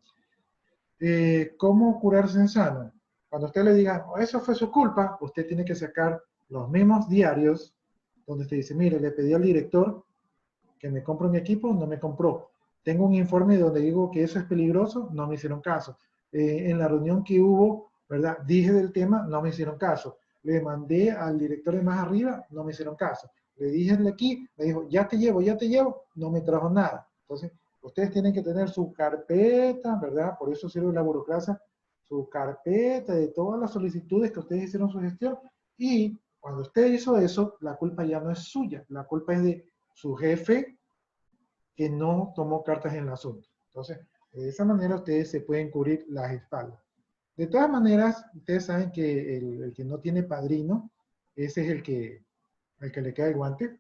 ¿Cómo curarse en sano? Cuando usted le diga, oh, eso fue su culpa, usted tiene que sacar los mismos diarios donde usted dice, mire, le pedí al director que me compre un equipo, no me compró. Tengo un informe donde digo que eso es peligroso, no me hicieron caso. En la reunión que hubo, ¿verdad? Dije del tema, no me hicieron caso. Le mandé al director de más arriba, no me hicieron caso. Le dije de aquí, me dijo, ya te llevo, no me trajo nada. Entonces, ustedes tienen que tener su carpeta, ¿verdad? Por eso sirve la burocracia, su carpeta de todas las solicitudes que ustedes hicieron su gestión y cuando usted hizo eso, la culpa ya no es suya, la culpa es de su jefe que no tomó cartas en el asunto. Entonces, de esa manera ustedes se pueden cubrir las espaldas. De todas maneras, ustedes saben que el que no tiene padrino, ese es el que le queda el guante.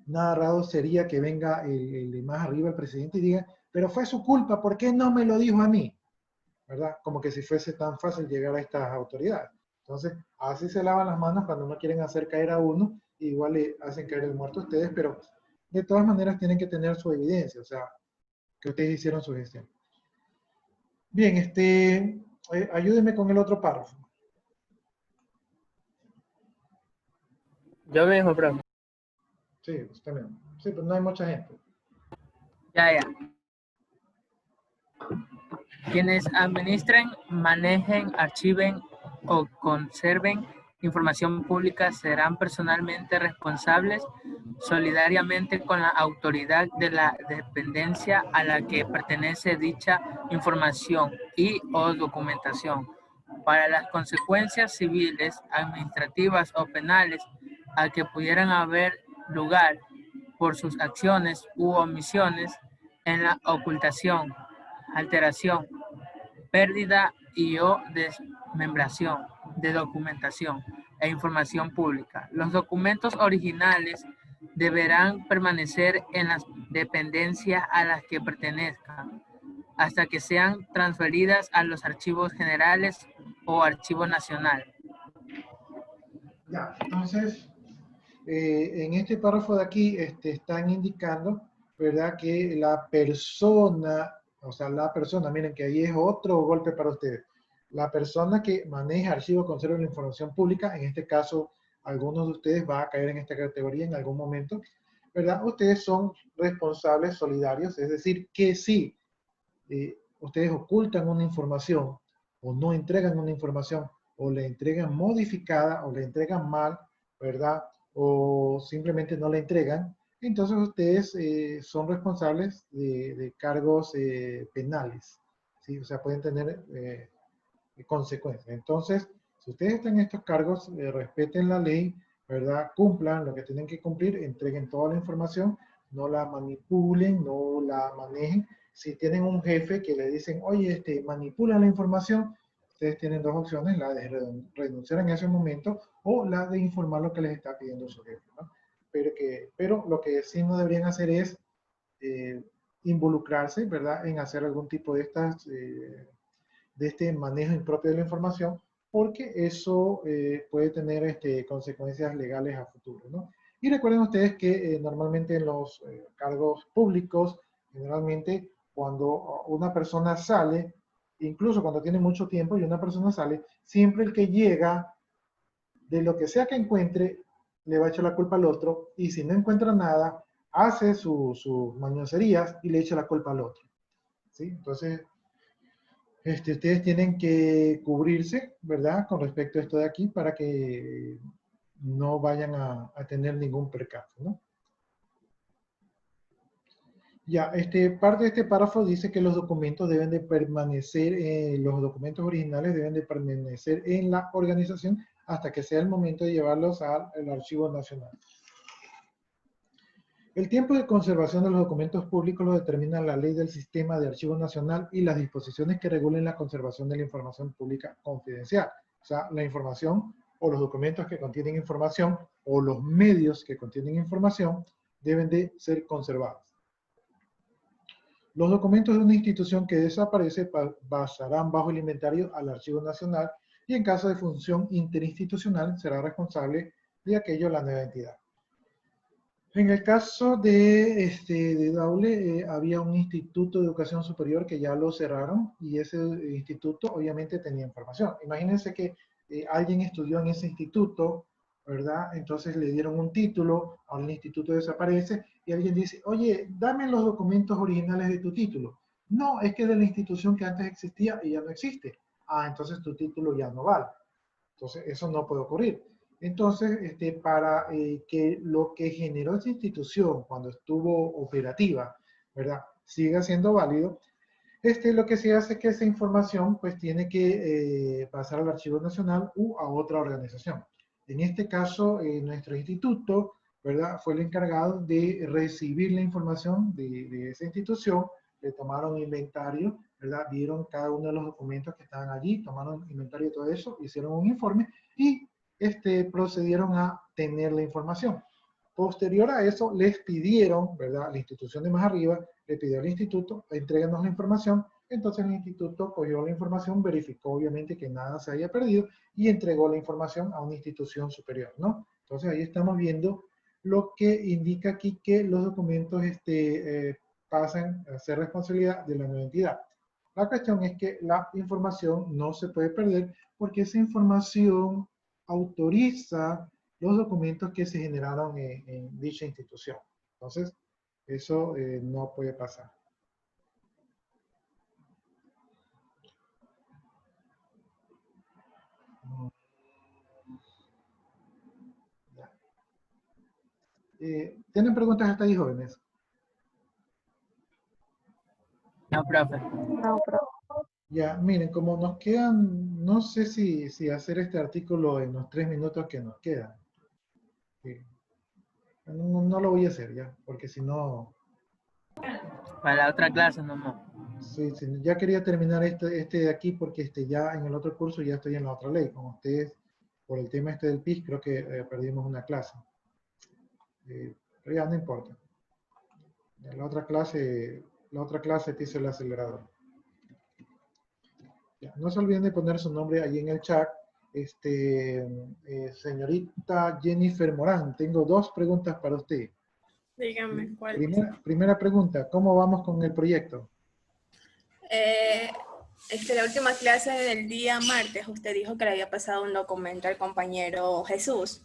Nada raro sería que venga el de más arriba, el presidente, y diga, pero fue su culpa, ¿por qué no me lo dijo a mí? ¿Verdad? Como que si fuese tan fácil llegar a estas autoridades. Entonces, así se lavan las manos cuando no quieren hacer caer a uno, igual le hacen caer el muerto a ustedes, pero de todas maneras tienen que tener su evidencia, o sea, que ustedes hicieron su gestión. Bien, ayúdenme con el otro párrafo. Yo mismo, profe. Sí, usted mismo. Sí, pero no hay mucha gente. Ya. Quienes administren, manejen, archiven o conserven información pública serán personalmente responsables solidariamente con la autoridad de la dependencia a la que pertenece dicha información y o documentación para las consecuencias civiles, administrativas o penales a que pudieran haber lugar por sus acciones u omisiones en la ocultación, alteración, pérdida y o desmembración de documentación e información pública. Los documentos originales deberán permanecer en las dependencias a las que pertenezcan hasta que sean transferidas a los archivos generales o archivo nacional. Ya, entonces, en este párrafo de aquí están indicando, ¿verdad? Que la persona, miren que ahí es otro golpe para ustedes. La persona que maneja archivos, conserva la información pública, en este caso, algunos de ustedes van a caer en esta categoría en algún momento, ¿verdad? Ustedes son responsables solidarios, es decir, que si ustedes ocultan una información o no entregan una información o la entregan modificada o la entregan mal, ¿verdad? O simplemente no la entregan, entonces ustedes son responsables de cargos penales, ¿sí? O sea, pueden tener consecuencias. Entonces, si ustedes están en estos cargos, respeten la ley, ¿verdad? Cumplan lo que tienen que cumplir, entreguen toda la información, no la manipulen, no la manejen. Si tienen un jefe que le dicen, oye, manipula la información, ustedes tienen dos opciones, la de renunciar en ese momento o la de informar lo que les está pidiendo su jefe, ¿no? Pero lo que sí no deberían hacer es involucrarse, ¿verdad? En hacer algún tipo de de este manejo impropio de la información, porque eso puede tener consecuencias legales a futuro, ¿no? Y recuerden ustedes que normalmente en los cargos públicos, generalmente cuando una persona sale, incluso cuando tiene mucho tiempo y una persona sale, siempre el que llega, de lo que sea que encuentre, le va a echar la culpa al otro, y si no encuentra nada, hace sus mañoserías y le echa la culpa al otro, ¿sí? Entonces, ustedes tienen que cubrirse, ¿verdad? Con respecto a esto de aquí para que no vayan a tener ningún percance, ¿no? Ya, parte de este párrafo dice que los documentos deben de permanecer, los documentos originales deben de permanecer en la organización hasta que sea el momento de llevarlos al archivo nacional. El tiempo de conservación de los documentos públicos lo determina la Ley del Sistema de Archivo Nacional y las disposiciones que regulen la conservación de la información pública confidencial. O sea, la información o los documentos que contienen información o los medios que contienen información deben de ser conservados. Los documentos de una institución que desaparece pasarán bajo el inventario al Archivo Nacional y en caso de función interinstitucional será responsable de aquello la nueva entidad. En el caso de Daule, había un instituto de educación superior que ya lo cerraron y ese instituto obviamente tenía información. Imagínense que alguien estudió en ese instituto, ¿verdad? Entonces le dieron un título, ahora el instituto desaparece y alguien dice, oye, dame los documentos originales de tu título. No, es que de la institución que antes existía y ya no existe. Ah, entonces tu título ya no vale. Entonces eso no puede ocurrir. Entonces, para que lo que generó esa institución cuando estuvo operativa, ¿verdad?, siga siendo válido, lo que se hace es que esa información pues tiene que pasar al Archivo Nacional u a otra organización. En este caso, nuestro instituto, ¿verdad?, fue el encargado de recibir la información de esa institución, le tomaron inventario, ¿verdad?, vieron cada uno de los documentos que estaban allí, tomaron inventario de todo eso, hicieron un informe y procedieron a tener la información. Posterior a eso, les pidieron, ¿verdad?, la institución de más arriba, le pidió al instituto, entréganos la información. Entonces el instituto cogió la información, verificó obviamente que nada se haya perdido y entregó la información a una institución superior, ¿no? Entonces ahí estamos viendo lo que indica aquí que los documentos pasan a ser responsabilidad de la nueva entidad. La cuestión es que la información no se puede perder porque esa información autoriza los documentos que se generaron en dicha institución. Entonces, eso no puede pasar. ¿Tienen preguntas hasta ahí, jóvenes? No, profe. No, profe. Ya, miren, como nos quedan, no sé si hacer este artículo en los 3 minutos que nos quedan. Sí. No lo voy a hacer ya, porque si no, Para la otra clase nomás. sí, ya quería terminar este de aquí porque ya en el otro curso ya estoy en la otra ley. Con ustedes, por el tema este del PIS, creo que perdimos una clase. Pero ya no importa. Ya, la otra clase te hice el acelerador. Ya, no se olviden de poner su nombre ahí en el chat. Señorita Jennifer Morán, tengo 2 preguntas para usted. Dígame, ¿cuál? Primera pregunta, ¿cómo vamos con el proyecto? La última clase del día martes, usted dijo que le había pasado un documento al compañero Jesús.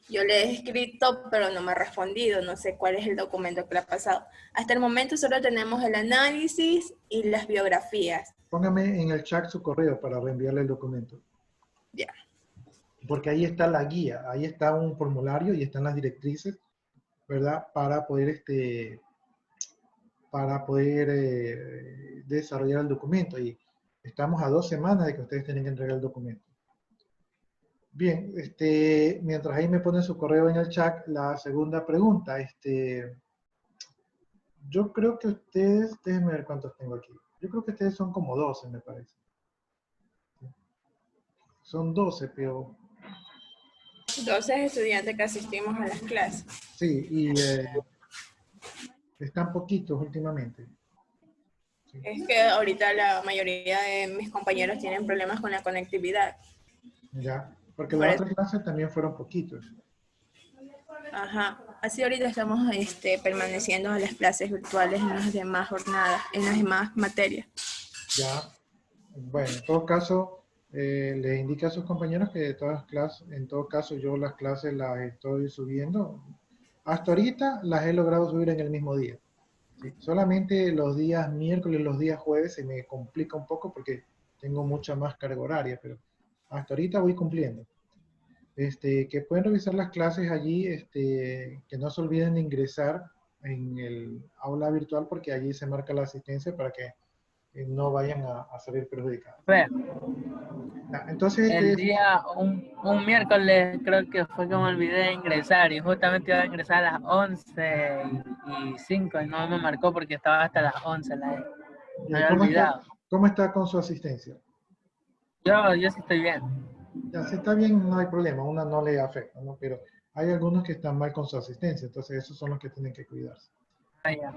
Yo le he escrito, pero no me ha respondido. No sé cuál es el documento que le ha pasado. Hasta el momento solo tenemos el análisis y las biografías. Póngame en el chat su correo para reenviarle el documento. Ya. Porque ahí está la guía, ahí está un formulario y están las directrices, ¿verdad? Para poder, desarrollar el documento. Y estamos a 2 semanas de que ustedes tienen que entregar el documento. Bien, mientras ahí me ponen su correo en el chat, la segunda pregunta, yo creo que ustedes, déjenme ver cuántos tengo aquí. Yo creo que ustedes son como 12, me parece. Son 12, pero 12 estudiantes que asistimos a las clases. sí, y están poquitos últimamente. Sí. Es que ahorita la mayoría de mis compañeros tienen problemas con la conectividad. Ya, porque Por la eso. otra clase también fueron poquitos. Ajá. Así ahorita estamos permaneciendo a las clases virtuales en las demás jornadas, en las demás materias. Ya, bueno, en todo caso, les indica a sus compañeros que de todas clases, en todo caso yo las clases las estoy subiendo. Hasta ahorita las he logrado subir en el mismo día. ¿Sí? Solamente los días miércoles, los días jueves se me complica un poco porque tengo mucha más carga horaria, pero hasta ahorita voy cumpliendo. Que pueden revisar las clases allí, que no se olviden de ingresar en el aula virtual porque allí se marca la asistencia para que no vayan a salir perjudicados. Profe, Ya, entonces, el día, un miércoles creo que fue que me olvidé de ingresar y justamente iba a ingresar a las 11:05 y no me marcó porque estaba hasta las 11. Me había olvidado. ¿Cómo está con su asistencia? Yo sí estoy bien. Ya, si está bien, no hay problema, una no le afecta, ¿no? Pero hay algunos que están mal con su asistencia, entonces esos son los que tienen que cuidarse. Ah, ya.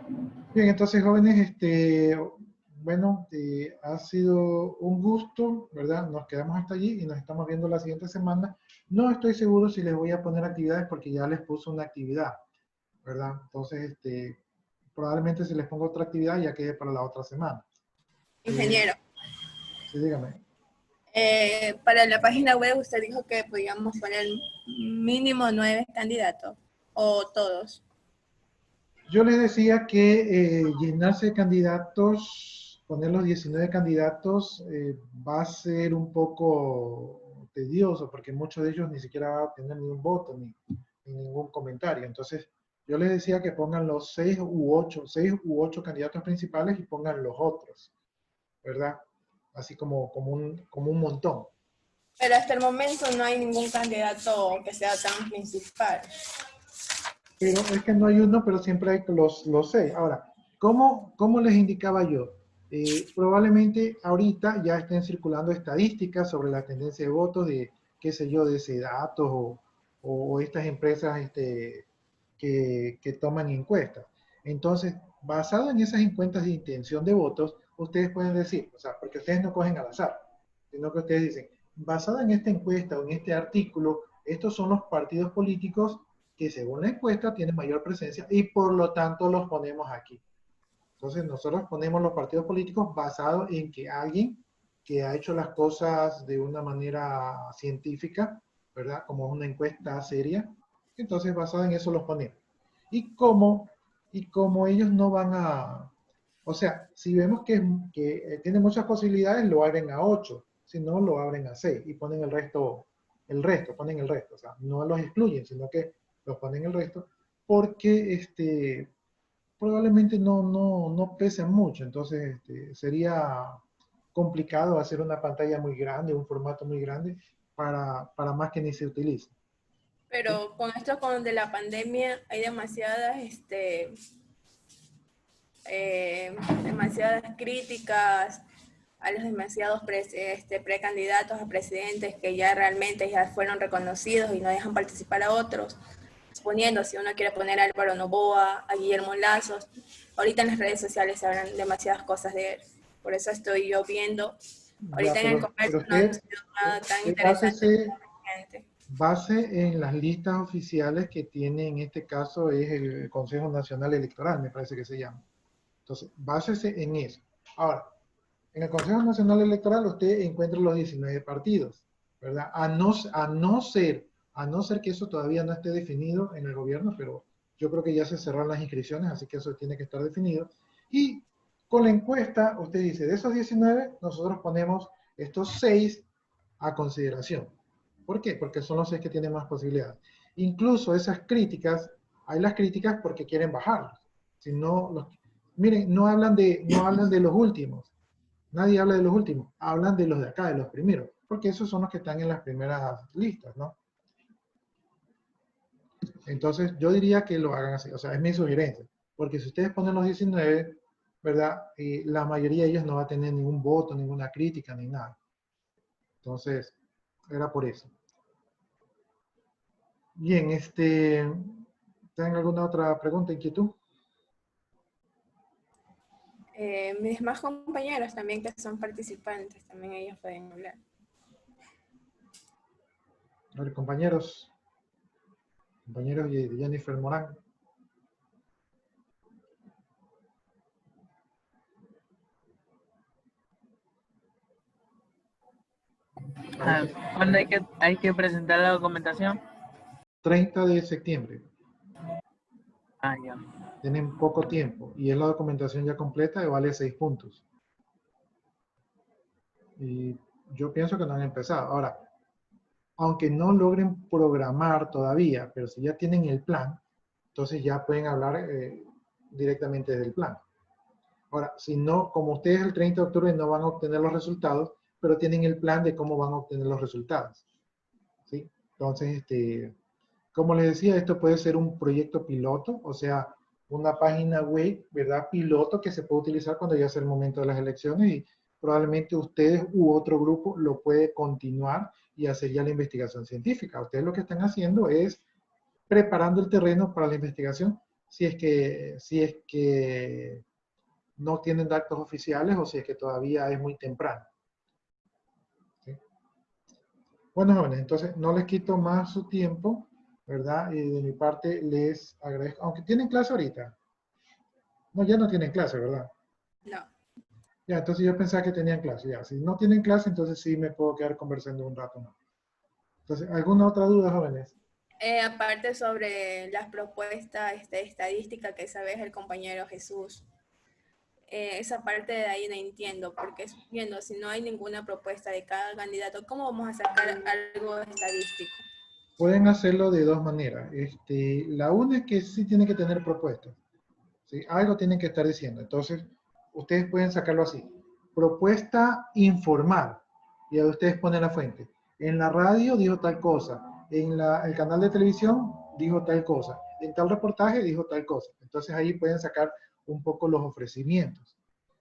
Bien, entonces jóvenes, bueno, ha sido un gusto, ¿verdad? Nos quedamos hasta allí y nos estamos viendo la siguiente semana. No estoy seguro si les voy a poner actividades porque ya les puse una actividad, ¿verdad? Entonces, probablemente si les pongo otra actividad ya quede para la otra semana. Ingeniero, Sí, dígame. para la página web usted dijo que podíamos poner mínimo 9 candidatos o todos. Yo les decía que llenarse de candidatos, poner los 19 candidatos, va a ser un poco tedioso porque muchos de ellos ni siquiera van a tener ni un voto ni ningún comentario. Entonces, yo les decía que pongan los 6 u 8 candidatos principales y pongan los otros, ¿verdad? Así como un montón. Pero hasta el momento no hay ningún candidato que sea tan principal. Pero es que no hay uno, pero siempre hay los 6. Ahora, ¿cómo les indicaba yo? Probablemente ahorita ya estén circulando estadísticas sobre la tendencia de votos de, qué sé yo, de ese datos o estas empresas que toman encuestas. Entonces, basado en esas encuestas de intención de votos, ustedes pueden decir, o sea, porque ustedes no cogen al azar, sino que ustedes dicen, basado en esta encuesta o en este artículo, estos son los partidos políticos que según la encuesta tienen mayor presencia y por lo tanto los ponemos aquí. Entonces nosotros ponemos los partidos políticos basados en que alguien que ha hecho las cosas de una manera científica ¿verdad? Como es una encuesta seria, entonces basada en eso los ponemos. Y como ellos no van a, o sea, si vemos que tiene muchas posibilidades, lo abren a 8, si no, lo abren a 6 y ponen ponen el resto, o sea, no los excluyen, sino que los ponen el resto, porque probablemente no pesan mucho, entonces sería complicado hacer una pantalla muy grande, un formato muy grande, para más que ni se utilice. ¿Sí? Pero con esto de la pandemia hay demasiadas críticas a los demasiados precandidatos a presidentes que ya realmente ya fueron reconocidos y no dejan participar a otros. Suponiendo, si uno quiere poner a Álvaro Noboa, a Guillermo Lazos, ahorita en las redes sociales se hablan demasiadas cosas de él. Por eso estoy yo viendo. Ya, Ahorita en el pero comercio no ha usted, sido nada tan usted interesante. base en las listas oficiales que tiene, en este caso es el Consejo Nacional Electoral, me parece que se llama. Entonces, básese en eso. Ahora, en el Consejo Nacional Electoral usted encuentra los 19 partidos, ¿verdad? A no ser que eso todavía no esté definido en el gobierno, pero yo creo que ya se cerraron las inscripciones, así que eso tiene que estar definido. Y con la encuesta, usted dice, de esos 19, nosotros ponemos estos 6 a consideración. ¿Por qué? Porque son los 6 que tienen más posibilidades. Incluso esas críticas, hay las críticas porque quieren bajarlos. Si no, miren, no hablan de los últimos. Nadie habla de los últimos, hablan de los de acá, de los primeros, porque esos son los que están en las primeras listas, ¿no? Entonces, yo diría que lo hagan así, o sea, es mi sugerencia, porque si ustedes ponen los 19, ¿verdad? La mayoría de ellos no va a tener ningún voto, ninguna crítica, ni nada. Entonces, era por eso. Bien, ¿tienen alguna otra pregunta, inquietud? Mis demás compañeros también que son participantes, también ellos pueden hablar. A ver, compañeros de Jennifer Morán. ¿Cuándo hay que presentar la documentación? 30 de septiembre. Ah, ya. Tienen poco tiempo y es la documentación ya completa y vale 6 puntos. Y yo pienso que no han empezado. Ahora, aunque no logren programar todavía, pero si ya tienen el plan, entonces ya pueden hablar directamente del plan. Ahora, si no, como ustedes el 30 de octubre no van a obtener los resultados, pero tienen el plan de cómo van a obtener los resultados. ¿Sí? Entonces, como les decía, esto puede ser un proyecto piloto, o sea, una página web, ¿verdad? Piloto que se puede utilizar cuando ya sea el momento de las elecciones y probablemente ustedes u otro grupo lo puede continuar y hacer ya la investigación científica. Ustedes lo que están haciendo es preparando el terreno para la investigación si es que no tienen datos oficiales o si es que todavía es muy temprano. ¿Sí? Bueno, jóvenes, entonces no les quito más su tiempo, ¿verdad? Y de mi parte les agradezco, aunque tienen clase ahorita. No, ya no tienen clase, ¿verdad? No. Ya, entonces yo pensaba que tenían clase, ya. Si no tienen clase, entonces sí me puedo quedar conversando un rato más. Entonces, ¿alguna otra duda, jóvenes? Aparte sobre las propuestas estadísticas que esa vez el compañero Jesús, esa parte de ahí no entiendo, porque viendo, si no hay ninguna propuesta de cada candidato, ¿cómo vamos a sacar algo estadístico? Pueden hacerlo de dos maneras. La una es que sí tienen que tener propuestas. ¿Sí? Algo tienen que estar diciendo. Entonces, ustedes pueden sacarlo así. Propuesta informal. Y ahí ustedes ponen la fuente. En la radio dijo tal cosa. En el canal de televisión dijo tal cosa. En tal reportaje dijo tal cosa. Entonces ahí pueden sacar un poco los ofrecimientos.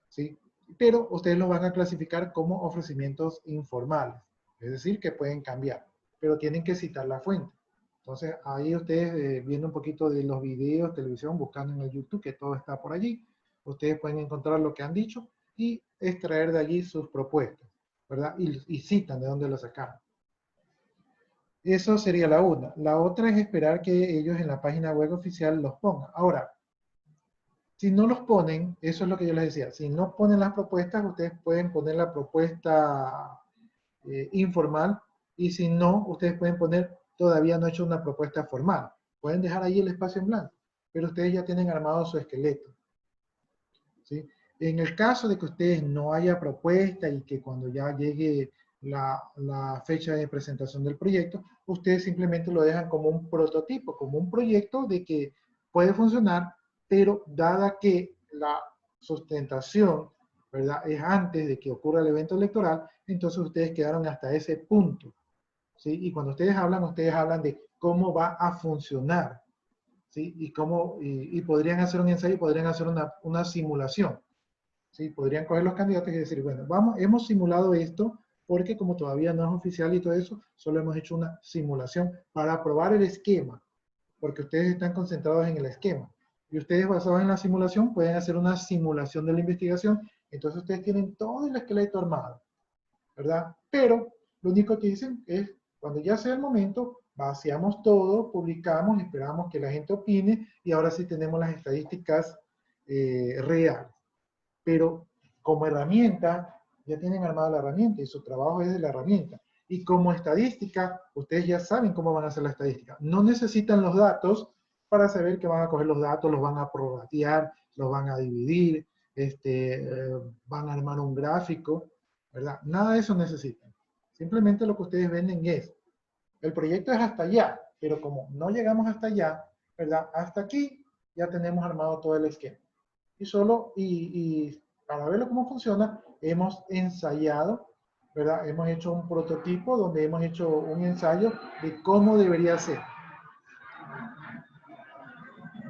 ¿Sí? Pero ustedes los van a clasificar como ofrecimientos informales. Es decir, que pueden cambiar. Pero tienen que citar la fuente. Entonces, ahí ustedes viendo un poquito de los videos, televisión, buscando en el YouTube, que todo está por allí, ustedes pueden encontrar lo que han dicho y extraer de allí sus propuestas, ¿verdad? Y citan de dónde lo sacaron. Eso sería la una. La otra es esperar que ellos en la página web oficial los pongan. Ahora, si no los ponen, eso es lo que yo les decía, si no ponen las propuestas, ustedes pueden poner la propuesta informal Y si no, ustedes pueden poner, todavía no he hecho una propuesta formal. Pueden dejar ahí el espacio en blanco, pero ustedes ya tienen armado su esqueleto. ¿Sí? En el caso de que ustedes no haya propuesta y que cuando ya llegue la fecha de presentación del proyecto, ustedes simplemente lo dejan como un prototipo, como un proyecto de que puede funcionar, pero dada que la sustentación, ¿verdad?, es antes de que ocurra el evento electoral, entonces ustedes quedaron hasta ese punto. ¿Sí? Y cuando ustedes hablan de cómo va a funcionar. ¿Sí? Y podrían hacer un ensayo, podrían hacer una simulación. ¿Sí? Podrían coger los candidatos y decir, bueno, hemos simulado esto porque como todavía no es oficial y todo eso, solo hemos hecho una simulación para probar el esquema, porque ustedes están concentrados en el esquema. Y ustedes basados en la simulación pueden hacer una simulación de la investigación, entonces ustedes tienen todo el esqueleto armado, ¿verdad? Pero lo único que dicen es, cuando ya sea el momento, vaciamos todo, publicamos, esperamos que la gente opine y ahora sí tenemos las estadísticas reales. Pero como herramienta, ya tienen armada la herramienta y su trabajo es de la herramienta. Y como estadística, ustedes ya saben cómo van a hacer la estadística. No necesitan los datos para saber que van a coger los datos, los van a prorratear, los van a dividir, van a armar un gráfico, ¿verdad? Nada de eso necesitan. Simplemente lo que ustedes venden es, el proyecto es hasta allá, pero como no llegamos hasta allá, ¿verdad? Hasta aquí ya tenemos armado todo el esquema. Y para verlo cómo funciona, hemos ensayado, ¿verdad? Hemos hecho un prototipo donde hemos hecho un ensayo de cómo debería ser.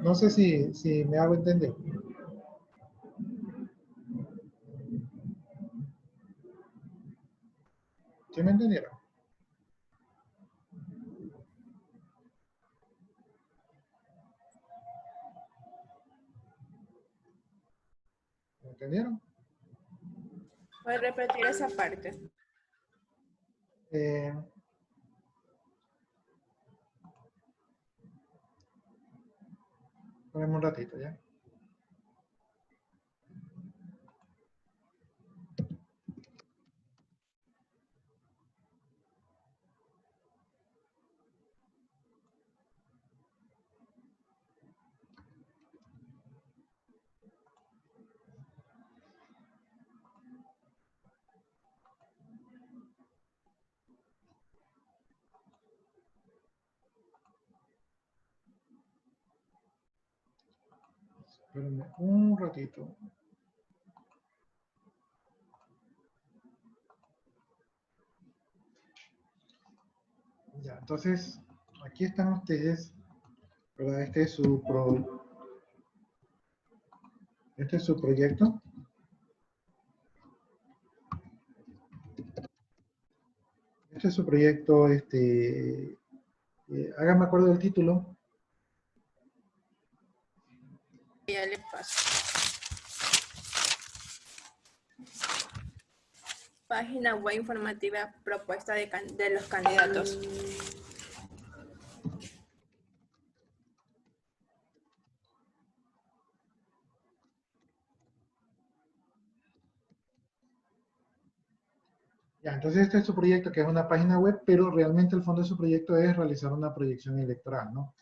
No sé si me hago entender. ¿Sí me entendieron? ¿Me entendieron? ¿Puedes repetir esa parte? Ponemos un ratito, ¿ya? Espérenme un ratito. Ya, entonces, aquí están ustedes, ¿verdad? Este es su proyecto. Este es su proyecto, háganme acuerdo del título. Ya le paso. Página web informativa propuesta de los candidatos. Ya, entonces este es su proyecto, que es una página web, pero realmente el fondo de su proyecto es realizar una proyección electoral, ¿no?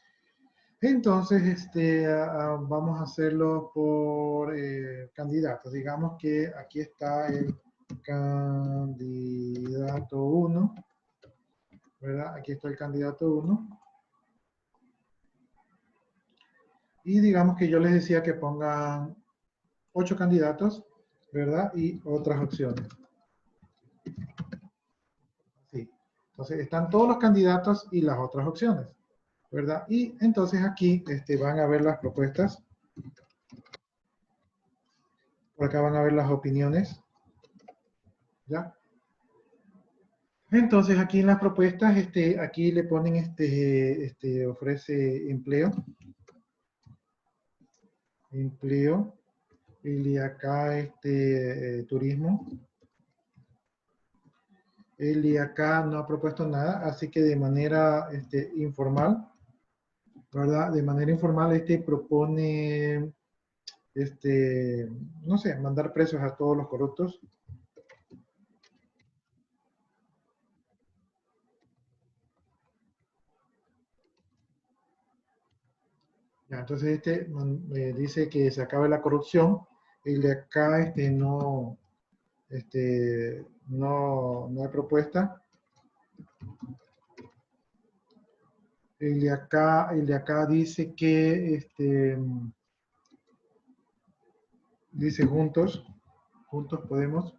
Entonces, vamos a hacerlo por candidatos. Digamos que aquí está el candidato 1, ¿verdad? Aquí está el candidato 1. Y digamos que yo les decía que pongan 8 candidatos, ¿verdad? Y otras opciones. Sí. Entonces, están todos los candidatos y las otras opciones, ¿verdad? Y entonces aquí van a ver las propuestas. Por acá van a ver las opiniones. ¿Ya? Entonces aquí en las propuestas, aquí le ponen, ofrece empleo. Empleo. Y acá, turismo. Él y acá no ha propuesto nada, así que de manera informal, ¿verdad? De manera informal, propone, no sé, mandar presos a todos los corruptos. Ya, entonces dice que se acabe la corrupción. El de acá no hay propuesta. El de acá dice que dice juntos podemos.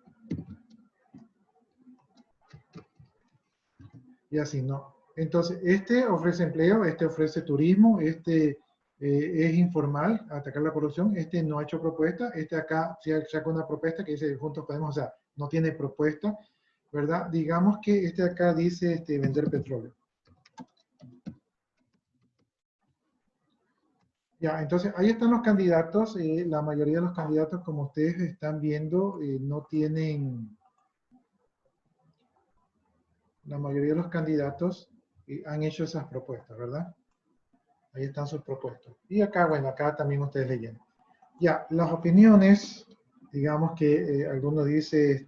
Y así, ¿no? Entonces, este ofrece empleo, este ofrece turismo, es informal, atacar la corrupción, este no ha hecho propuesta, este acá sí saca una propuesta que dice juntos podemos, o sea, no tiene propuesta, ¿verdad? Digamos que este acá dice vender petróleo. Ya, entonces ahí están los candidatos, la mayoría de los candidatos, como ustedes están viendo, no tienen, la mayoría de los candidatos han hecho esas propuestas, ¿verdad? Ahí están sus propuestas. Y acá, bueno, acá también ustedes leyen. Ya, las opiniones, digamos que alguno dice,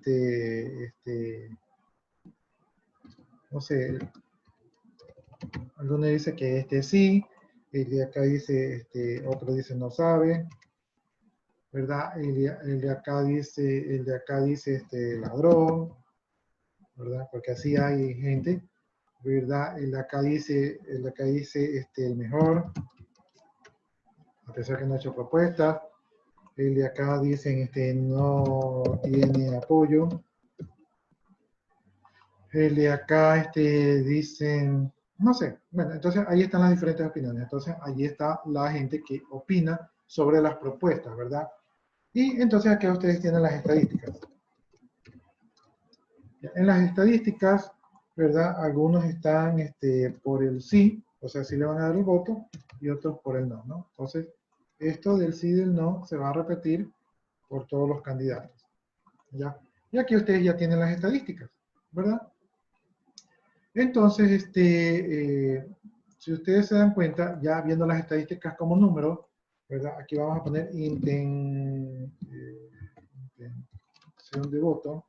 no sé, alguno dice que sí, el de acá dice, otro dice no sabe, ¿verdad? El de acá dice, ladrón, ¿verdad? Porque así hay gente, ¿verdad? El de acá dice, el mejor, a pesar que no ha hecho propuestas. El de acá dicen no tiene apoyo. El de acá dicen, no sé. Bueno, entonces ahí están las diferentes opiniones. Entonces ahí está la gente que opina sobre las propuestas, ¿verdad? Y entonces acá ustedes tienen las estadísticas. En las estadísticas, ¿verdad? Algunos están por el sí, o sea, sí le van a dar el voto, y otros por el no, ¿no? Entonces, esto del sí y del no se va a repetir por todos los candidatos, ¿ya? Y aquí ustedes ya tienen las estadísticas, ¿verdad? Entonces, si ustedes se dan cuenta, ya viendo las estadísticas como números, ¿verdad? Aquí vamos a poner intención de voto.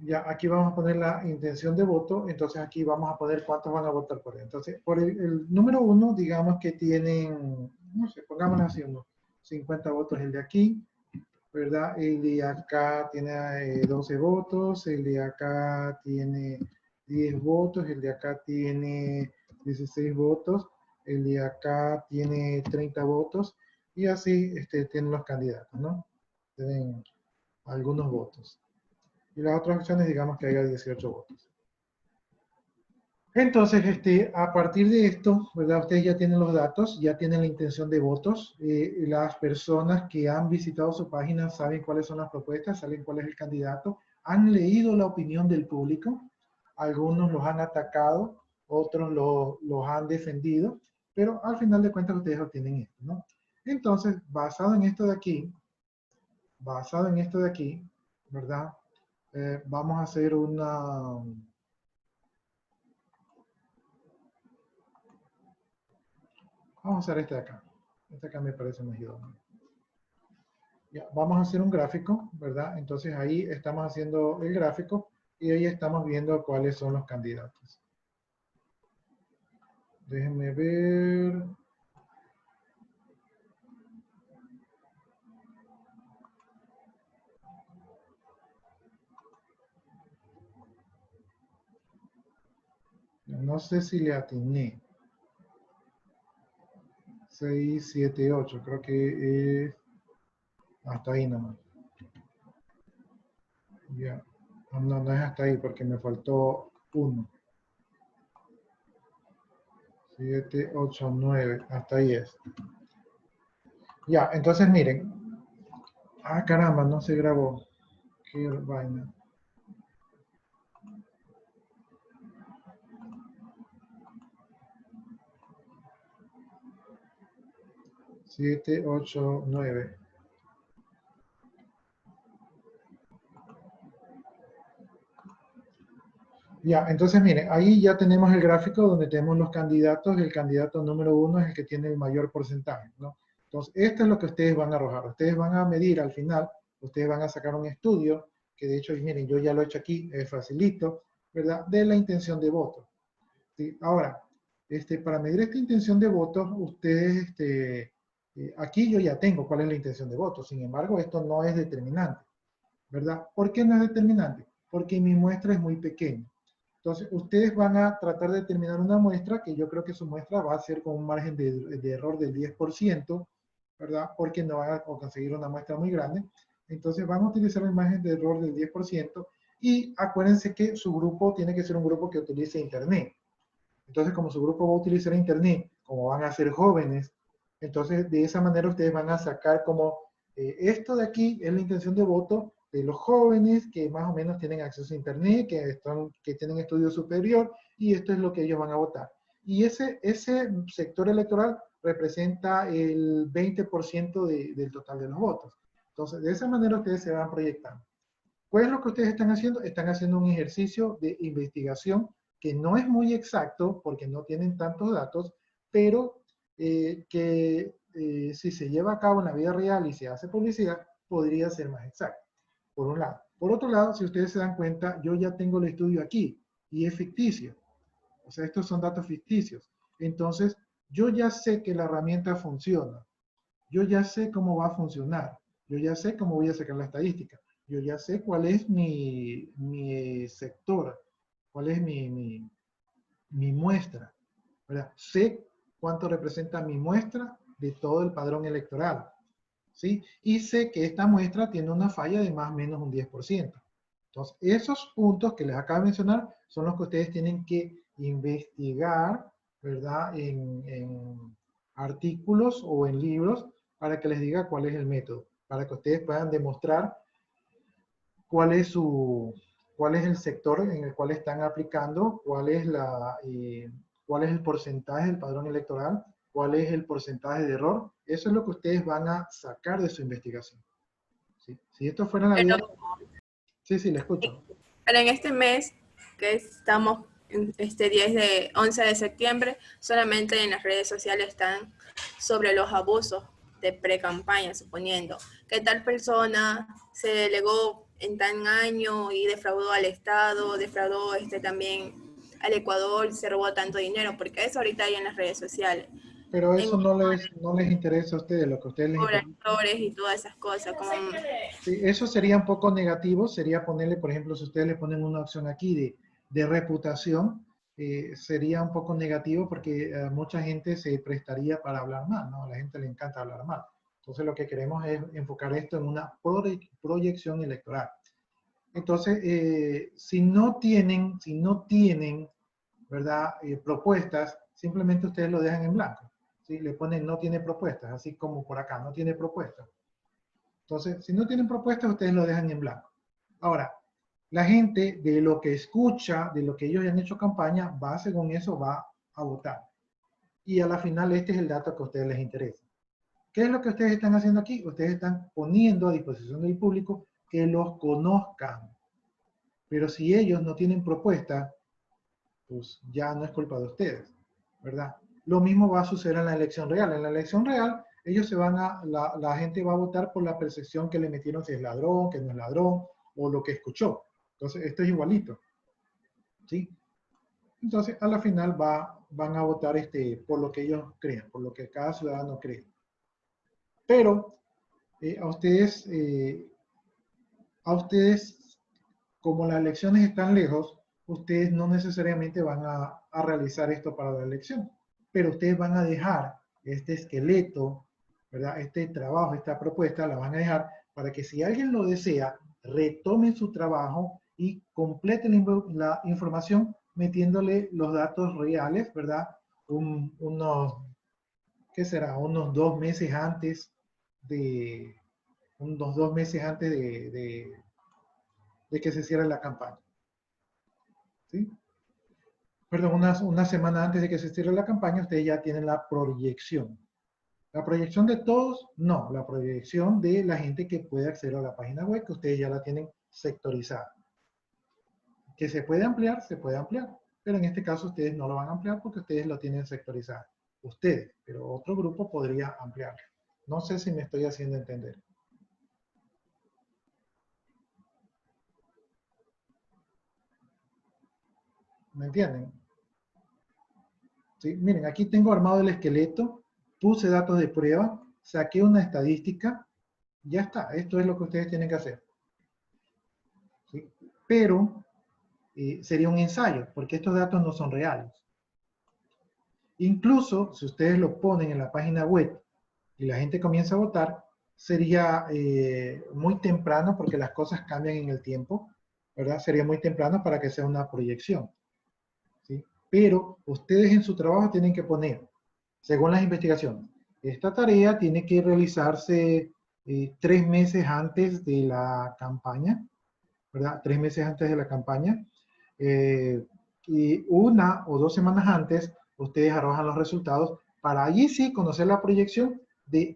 Ya, aquí vamos a poner la intención de voto, entonces aquí vamos a poner cuántos van a votar por él. Entonces, por el número 1, digamos que tienen, no sé, pongámoslo así, unos 50 votos el de aquí, ¿verdad? El de acá tiene 12 votos, el de acá tiene 10 votos, el de acá tiene 16 votos, el de acá tiene 30 votos, y así tienen los candidatos, ¿no? Tienen algunos votos. Y las otras opciones, digamos que haya 18 votos. Entonces, a partir de esto, ¿verdad? Ustedes ya tienen los datos, ya tienen la intención de votos. Las personas que han visitado su página saben cuáles son las propuestas, saben cuál es el candidato, han leído la opinión del público, algunos los han atacado, otros los han defendido, pero al final de cuentas ustedes obtienen esto, ¿no? Entonces, basado en esto de aquí, ¿verdad? Vamos a hacer vamos a hacer este de acá. Este acá me parece más idóneo. Ya, vamos a hacer un gráfico, ¿verdad? Entonces ahí estamos haciendo el gráfico y ahí estamos viendo cuáles son los candidatos. Déjenme ver. No sé si le atiné. 6, 7, 8. Creo que es hasta ahí nomás. Ya. No, no es hasta ahí porque me faltó 1. 7, 8, 9. Hasta ahí es. Ya, entonces miren. Ah, caramba, no se grabó. Qué vaina. 7, 8, 9. Ya, entonces miren, ahí ya tenemos el gráfico donde tenemos los candidatos. El candidato número 1 es el que tiene el mayor porcentaje, ¿no? Entonces, esto es lo que ustedes van a arrojar. Ustedes van a medir al final, ustedes van a sacar un estudio, que de hecho, miren, yo ya lo he hecho aquí, es facilito, ¿verdad? De la intención de voto. ¿Sí? Ahora, para medir esta intención de votos, ustedes, aquí yo ya tengo cuál es la intención de votos. Sin embargo, esto no es determinante, ¿verdad? ¿Por qué no es determinante? Porque mi muestra es muy pequeña. Entonces, ustedes van a tratar de determinar una muestra que yo creo que su muestra va a ser con un margen de error del 10%, ¿verdad? Porque no van a conseguir una muestra muy grande. Entonces, van a utilizar el margen de error del 10% y acuérdense que su grupo tiene que ser un grupo que utilice Internet. Entonces, como su grupo va a utilizar Internet, como van a ser jóvenes, entonces de esa manera ustedes van a sacar como esto de aquí es la intención de voto de los jóvenes que más o menos tienen acceso a Internet, que tienen estudio superior, y esto es lo que ellos van a votar. Y ese sector electoral representa el 20% del total de los votos. Entonces, de esa manera ustedes se van proyectando. ¿Cuál es lo que ustedes están haciendo? Están haciendo un ejercicio de investigación que no es muy exacto porque no tienen tantos datos, pero si se lleva a cabo en la vida real y se hace publicidad, podría ser más exacto, por un lado. Por otro lado, si ustedes se dan cuenta, yo ya tengo el estudio aquí y es ficticio. O sea, estos son datos ficticios. Entonces, yo ya sé que la herramienta funciona. Yo ya sé cómo va a funcionar. Yo ya sé cómo voy a sacar la estadística. Yo ya sé cuál es mi sector, cuál es mi muestra, ¿verdad? Sé cuánto representa mi muestra de todo el padrón electoral, ¿sí? Y sé que esta muestra tiene una falla de más o menos un 10%. Entonces, esos puntos que les acabo de mencionar son los que ustedes tienen que investigar, ¿verdad? En artículos o en libros para que les diga cuál es el método, para que ustedes puedan demostrar cuál es cuál es el sector en el cual están aplicando, cuál es el porcentaje del padrón electoral, cuál es el porcentaje de error. Eso es lo que ustedes van a sacar de su investigación. ¿Sí? Si esto fuera en la vida... Sí, sí, le escucho. Pero en este mes que estamos, este 11 de septiembre, solamente en las redes sociales están sobre los abusos de pre-campaña, suponiendo que tal persona se delegó en tal año y defraudó al Estado, defraudó también al Ecuador, se robó tanto dinero, porque eso ahorita hay en las redes sociales. Pero eso En no les interesa a ustedes, lo que a ustedes les interesa. actores y todas esas cosas. Como... Sí, eso sería un poco negativo, sería ponerle, por ejemplo, si ustedes le ponen una opción aquí de reputación, sería un poco negativo porque mucha gente se prestaría para hablar mal, ¿no? A la gente le encanta hablar mal. Entonces lo que queremos es enfocar esto en una proyección electoral. Entonces, si no tienen, ¿verdad? Propuestas, simplemente ustedes lo dejan en blanco. ¿Sí? Le ponen no tiene propuestas, así como por acá, no tiene propuestas. Entonces, si no tienen propuestas, ustedes lo dejan en blanco. Ahora, la gente de lo que escucha, de lo que ellos ya han hecho campaña, va según eso, va a votar. Y a la final este es el dato que a ustedes les interesa. ¿Qué es lo que ustedes están haciendo aquí? Ustedes están poniendo a disposición del público que los conozcan. Pero si ellos no tienen propuesta, pues ya no es culpa de ustedes, ¿verdad? Lo mismo va a suceder en la elección real. En la elección real, ellos la gente va a votar por la percepción que le metieron si es ladrón, que no es ladrón, o lo que escuchó. Entonces, esto es igualito, ¿sí? Entonces, a la final van a votar por lo que ellos crean, por lo que cada ciudadano cree. Pero a ustedes, como las elecciones están lejos, ustedes no necesariamente van a realizar esto para la elección, pero ustedes van a dejar este esqueleto, ¿verdad? Este trabajo, esta propuesta, la van a dejar para que si alguien lo desea, retomen su trabajo y completen la información metiéndole los datos reales, ¿verdad? ¿Qué será? Unos 2 meses antes de, unos 2 meses antes de que se cierre la campaña. ¿Sí? Perdón, una semana antes de que se cierre la campaña, ustedes ya tienen la proyección. ¿La proyección de todos? No, la proyección de la gente que puede acceder a la página web, que ustedes ya la tienen sectorizada. Que se puede ampliar, pero en este caso ustedes no lo van a ampliar porque ustedes lo tienen sectorizado. Ustedes, pero otro grupo podría ampliarlo. No sé si me estoy haciendo entender. ¿Me entienden? ¿Sí? Miren, aquí tengo armado el esqueleto, puse datos de prueba, saqué una estadística, ya está. Esto es lo que ustedes tienen que hacer. ¿Sí? Pero sería un ensayo, porque estos datos no son reales. Incluso si ustedes lo ponen en la página web y la gente comienza a votar, sería muy temprano porque las cosas cambian en el tiempo, ¿verdad? Sería muy temprano para que sea una proyección, ¿sí? Pero ustedes en su trabajo tienen que poner, según las investigaciones, esta tarea tiene que realizarse 3 meses antes de la campaña, ¿verdad? 3 meses antes de la campaña. Y 1 o 2 semanas antes, ustedes arrojan los resultados para allí sí conocer la proyección de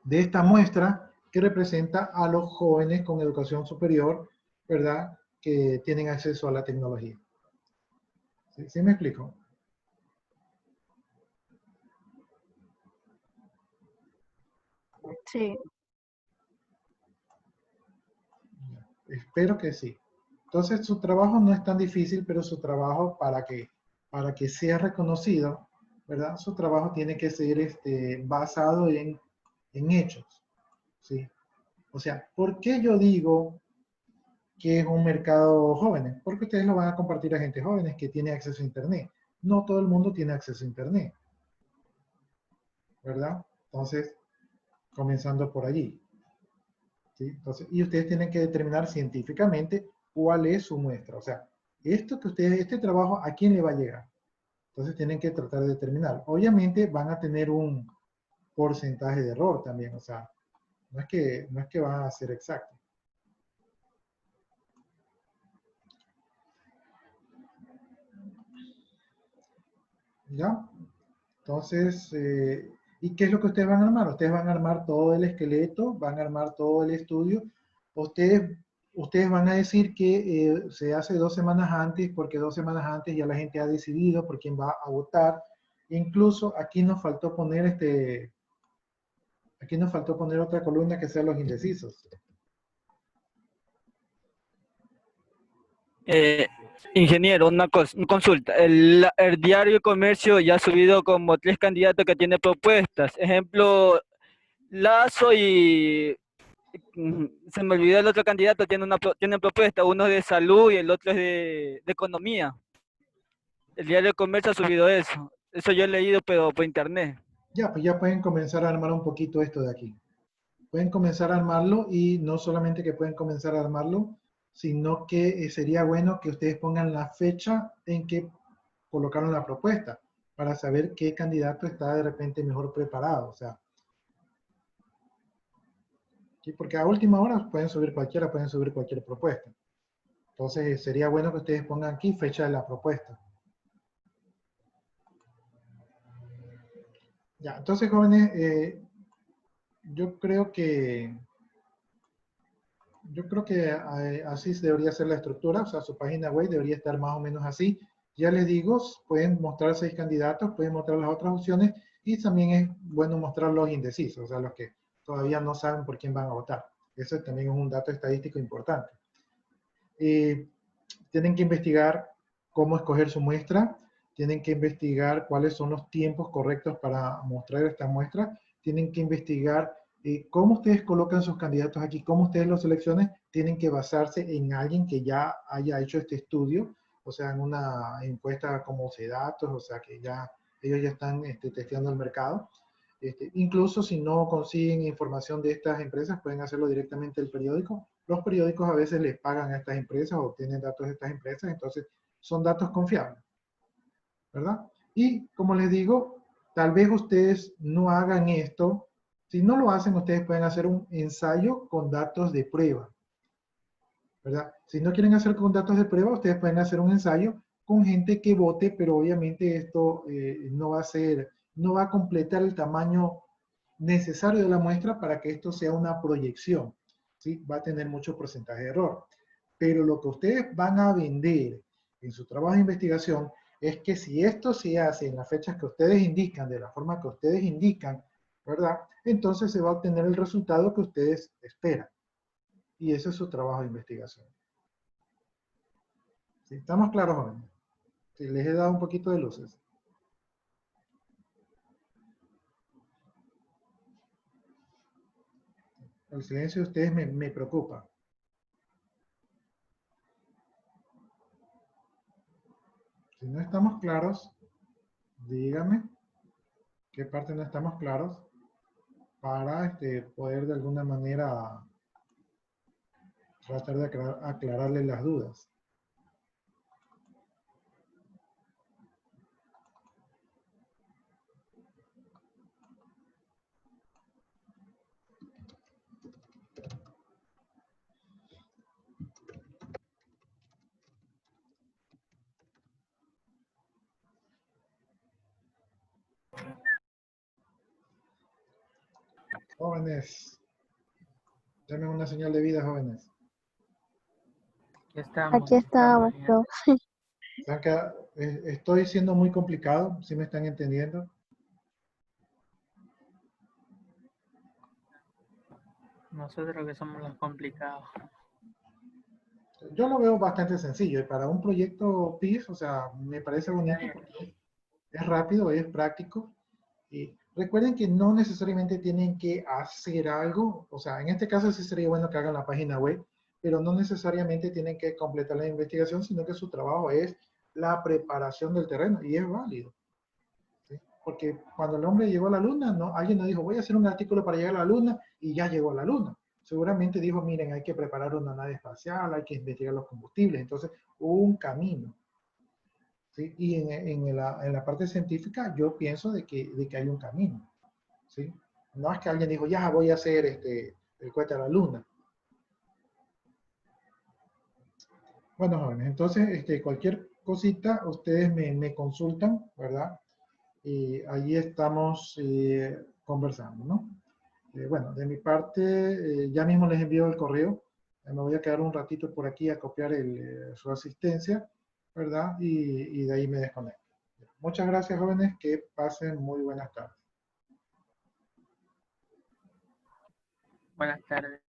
de esta muestra que representa a los jóvenes con educación superior, ¿verdad? Que tienen acceso a la tecnología. ¿Sí, ¿Sí me explico? Sí, Espero que sí. Entonces su trabajo no es tan difícil, pero su trabajo para que sea reconocido, ¿verdad? Su trabajo tiene que ser basado en hechos, ¿sí? O sea, ¿por qué yo digo que es un mercado joven? Porque ustedes lo van a compartir a gente jóvenes que tiene acceso a Internet. No todo el mundo tiene acceso a Internet, ¿verdad? Entonces, comenzando por allí. ¿Sí? Entonces, y ustedes tienen que determinar científicamente cuál es su muestra. O sea, esto que ustedes, este trabajo, ¿a quién le va a llegar? Entonces tienen que tratar de determinar. Obviamente van a tener un porcentaje de error también. O sea, no es que van a ser exactos. ¿Ya? Entonces, ¿y qué es lo que ustedes van a armar? Ustedes van a armar todo el esqueleto, van a armar todo el estudio. Ustedes van a decir que se hace 2 semanas antes, porque 2 semanas antes ya la gente ha decidido por quién va a votar. Incluso aquí nos faltó poner aquí nos faltó poner otra columna que sea los indecisos. Eh, Ingeniero, una consulta. El diario de Comercio ya ha subido como 3 candidatos que tienen propuestas. Ejemplo, Lazo y se me olvidó el otro candidato, tienen propuesta. Uno es de salud y el otro es de economía. El diario de Comercio ha subido eso. Eso yo he leído, pero por internet. Ya, pues ya pueden comenzar a armar un poquito esto de aquí. Pueden comenzar a armarlo y no solamente que pueden comenzar a armarlo, sino que sería bueno que ustedes pongan la fecha en que colocaron la propuesta para saber qué candidato está de repente mejor preparado. O sea, ¿sí? Porque a última hora pueden subir cualquier propuesta. Entonces sería bueno que ustedes pongan aquí fecha de la propuesta. Ya, entonces jóvenes, yo creo que así debería ser la estructura, o sea, su página web debería estar más o menos así. Ya les digo, pueden mostrar 6 candidatos, pueden mostrar las otras opciones y también es bueno mostrar los indecisos, o sea, los que todavía no saben por quién van a votar. Eso también es un dato estadístico importante. Tienen que investigar cómo escoger su muestra, tienen que investigar cuáles son los tiempos correctos para mostrar esta muestra, tienen que investigar cómo ustedes colocan sus candidatos aquí, cómo ustedes los seleccionan, tienen que basarse en alguien que ya haya hecho este estudio, o sea, en una encuesta como CEDATOS, o sea, que ya ellos ya están testeando el mercado. Incluso si no consiguen información de estas empresas, pueden hacerlo directamente del periódico. Los periódicos a veces les pagan a estas empresas o obtienen datos de estas empresas, entonces son datos confiables, ¿verdad? Y como les digo, tal vez ustedes no hagan esto. Si no lo hacen, ustedes pueden hacer un ensayo con datos de prueba, ¿verdad? Si no quieren hacer con datos de prueba, ustedes pueden hacer un ensayo con gente que vote, pero obviamente esto no va a completar el tamaño necesario de la muestra para que esto sea una proyección, ¿sí? Va a tener mucho porcentaje de error. Pero lo que ustedes van a vender en su trabajo de investigación es que si esto se hace en las fechas que ustedes indican, de la forma que ustedes indican, ¿verdad? Entonces se va a obtener el resultado que ustedes esperan. Y ese es su trabajo de investigación. ¿Sí? ¿Estamos claros, jóvenes? Sí, les he dado un poquito de luces. El silencio de ustedes me preocupa. Si no estamos claros, dígame qué parte no estamos claros para poder de alguna manera tratar de aclararle las dudas. Jóvenes, denme una señal de vida, jóvenes. Aquí estamos. Aquí estamos, bien. profe. ¿Saben que estoy siendo muy complicado? ¿Sí me están entendiendo? Nosotros que somos los complicados. Yo lo veo bastante sencillo. Y para un proyecto PIF, o sea, me parece bonito porque es rápido, es práctico. Y recuerden que no necesariamente tienen que hacer algo. O sea, en este caso sí sería bueno que hagan la página web, pero no necesariamente tienen que completar la investigación, sino que su trabajo es la preparación del terreno. Y es válido. ¿Sí? Porque cuando el hombre llegó a la luna, no, alguien no dijo, voy a hacer un artículo para llegar a la luna y ya llegó a la luna. Seguramente dijo, miren, hay que preparar una nave espacial, hay que investigar los combustibles. Entonces, hubo un camino. ¿Sí? Y en la parte científica yo pienso de que hay un camino. ¿Sí? No es que alguien dijo, ya voy a hacer el cohete a la luna. Bueno, jóvenes, entonces cualquier cosita ustedes me consultan, ¿verdad? Y allí estamos conversando, ¿no? Bueno, de mi parte, ya mismo les envío el correo. Me voy a quedar un ratito por aquí a copiar su asistencia, ¿verdad? Y de ahí me desconecto. Muchas gracias, jóvenes. Que pasen muy buenas tardes. Buenas tardes.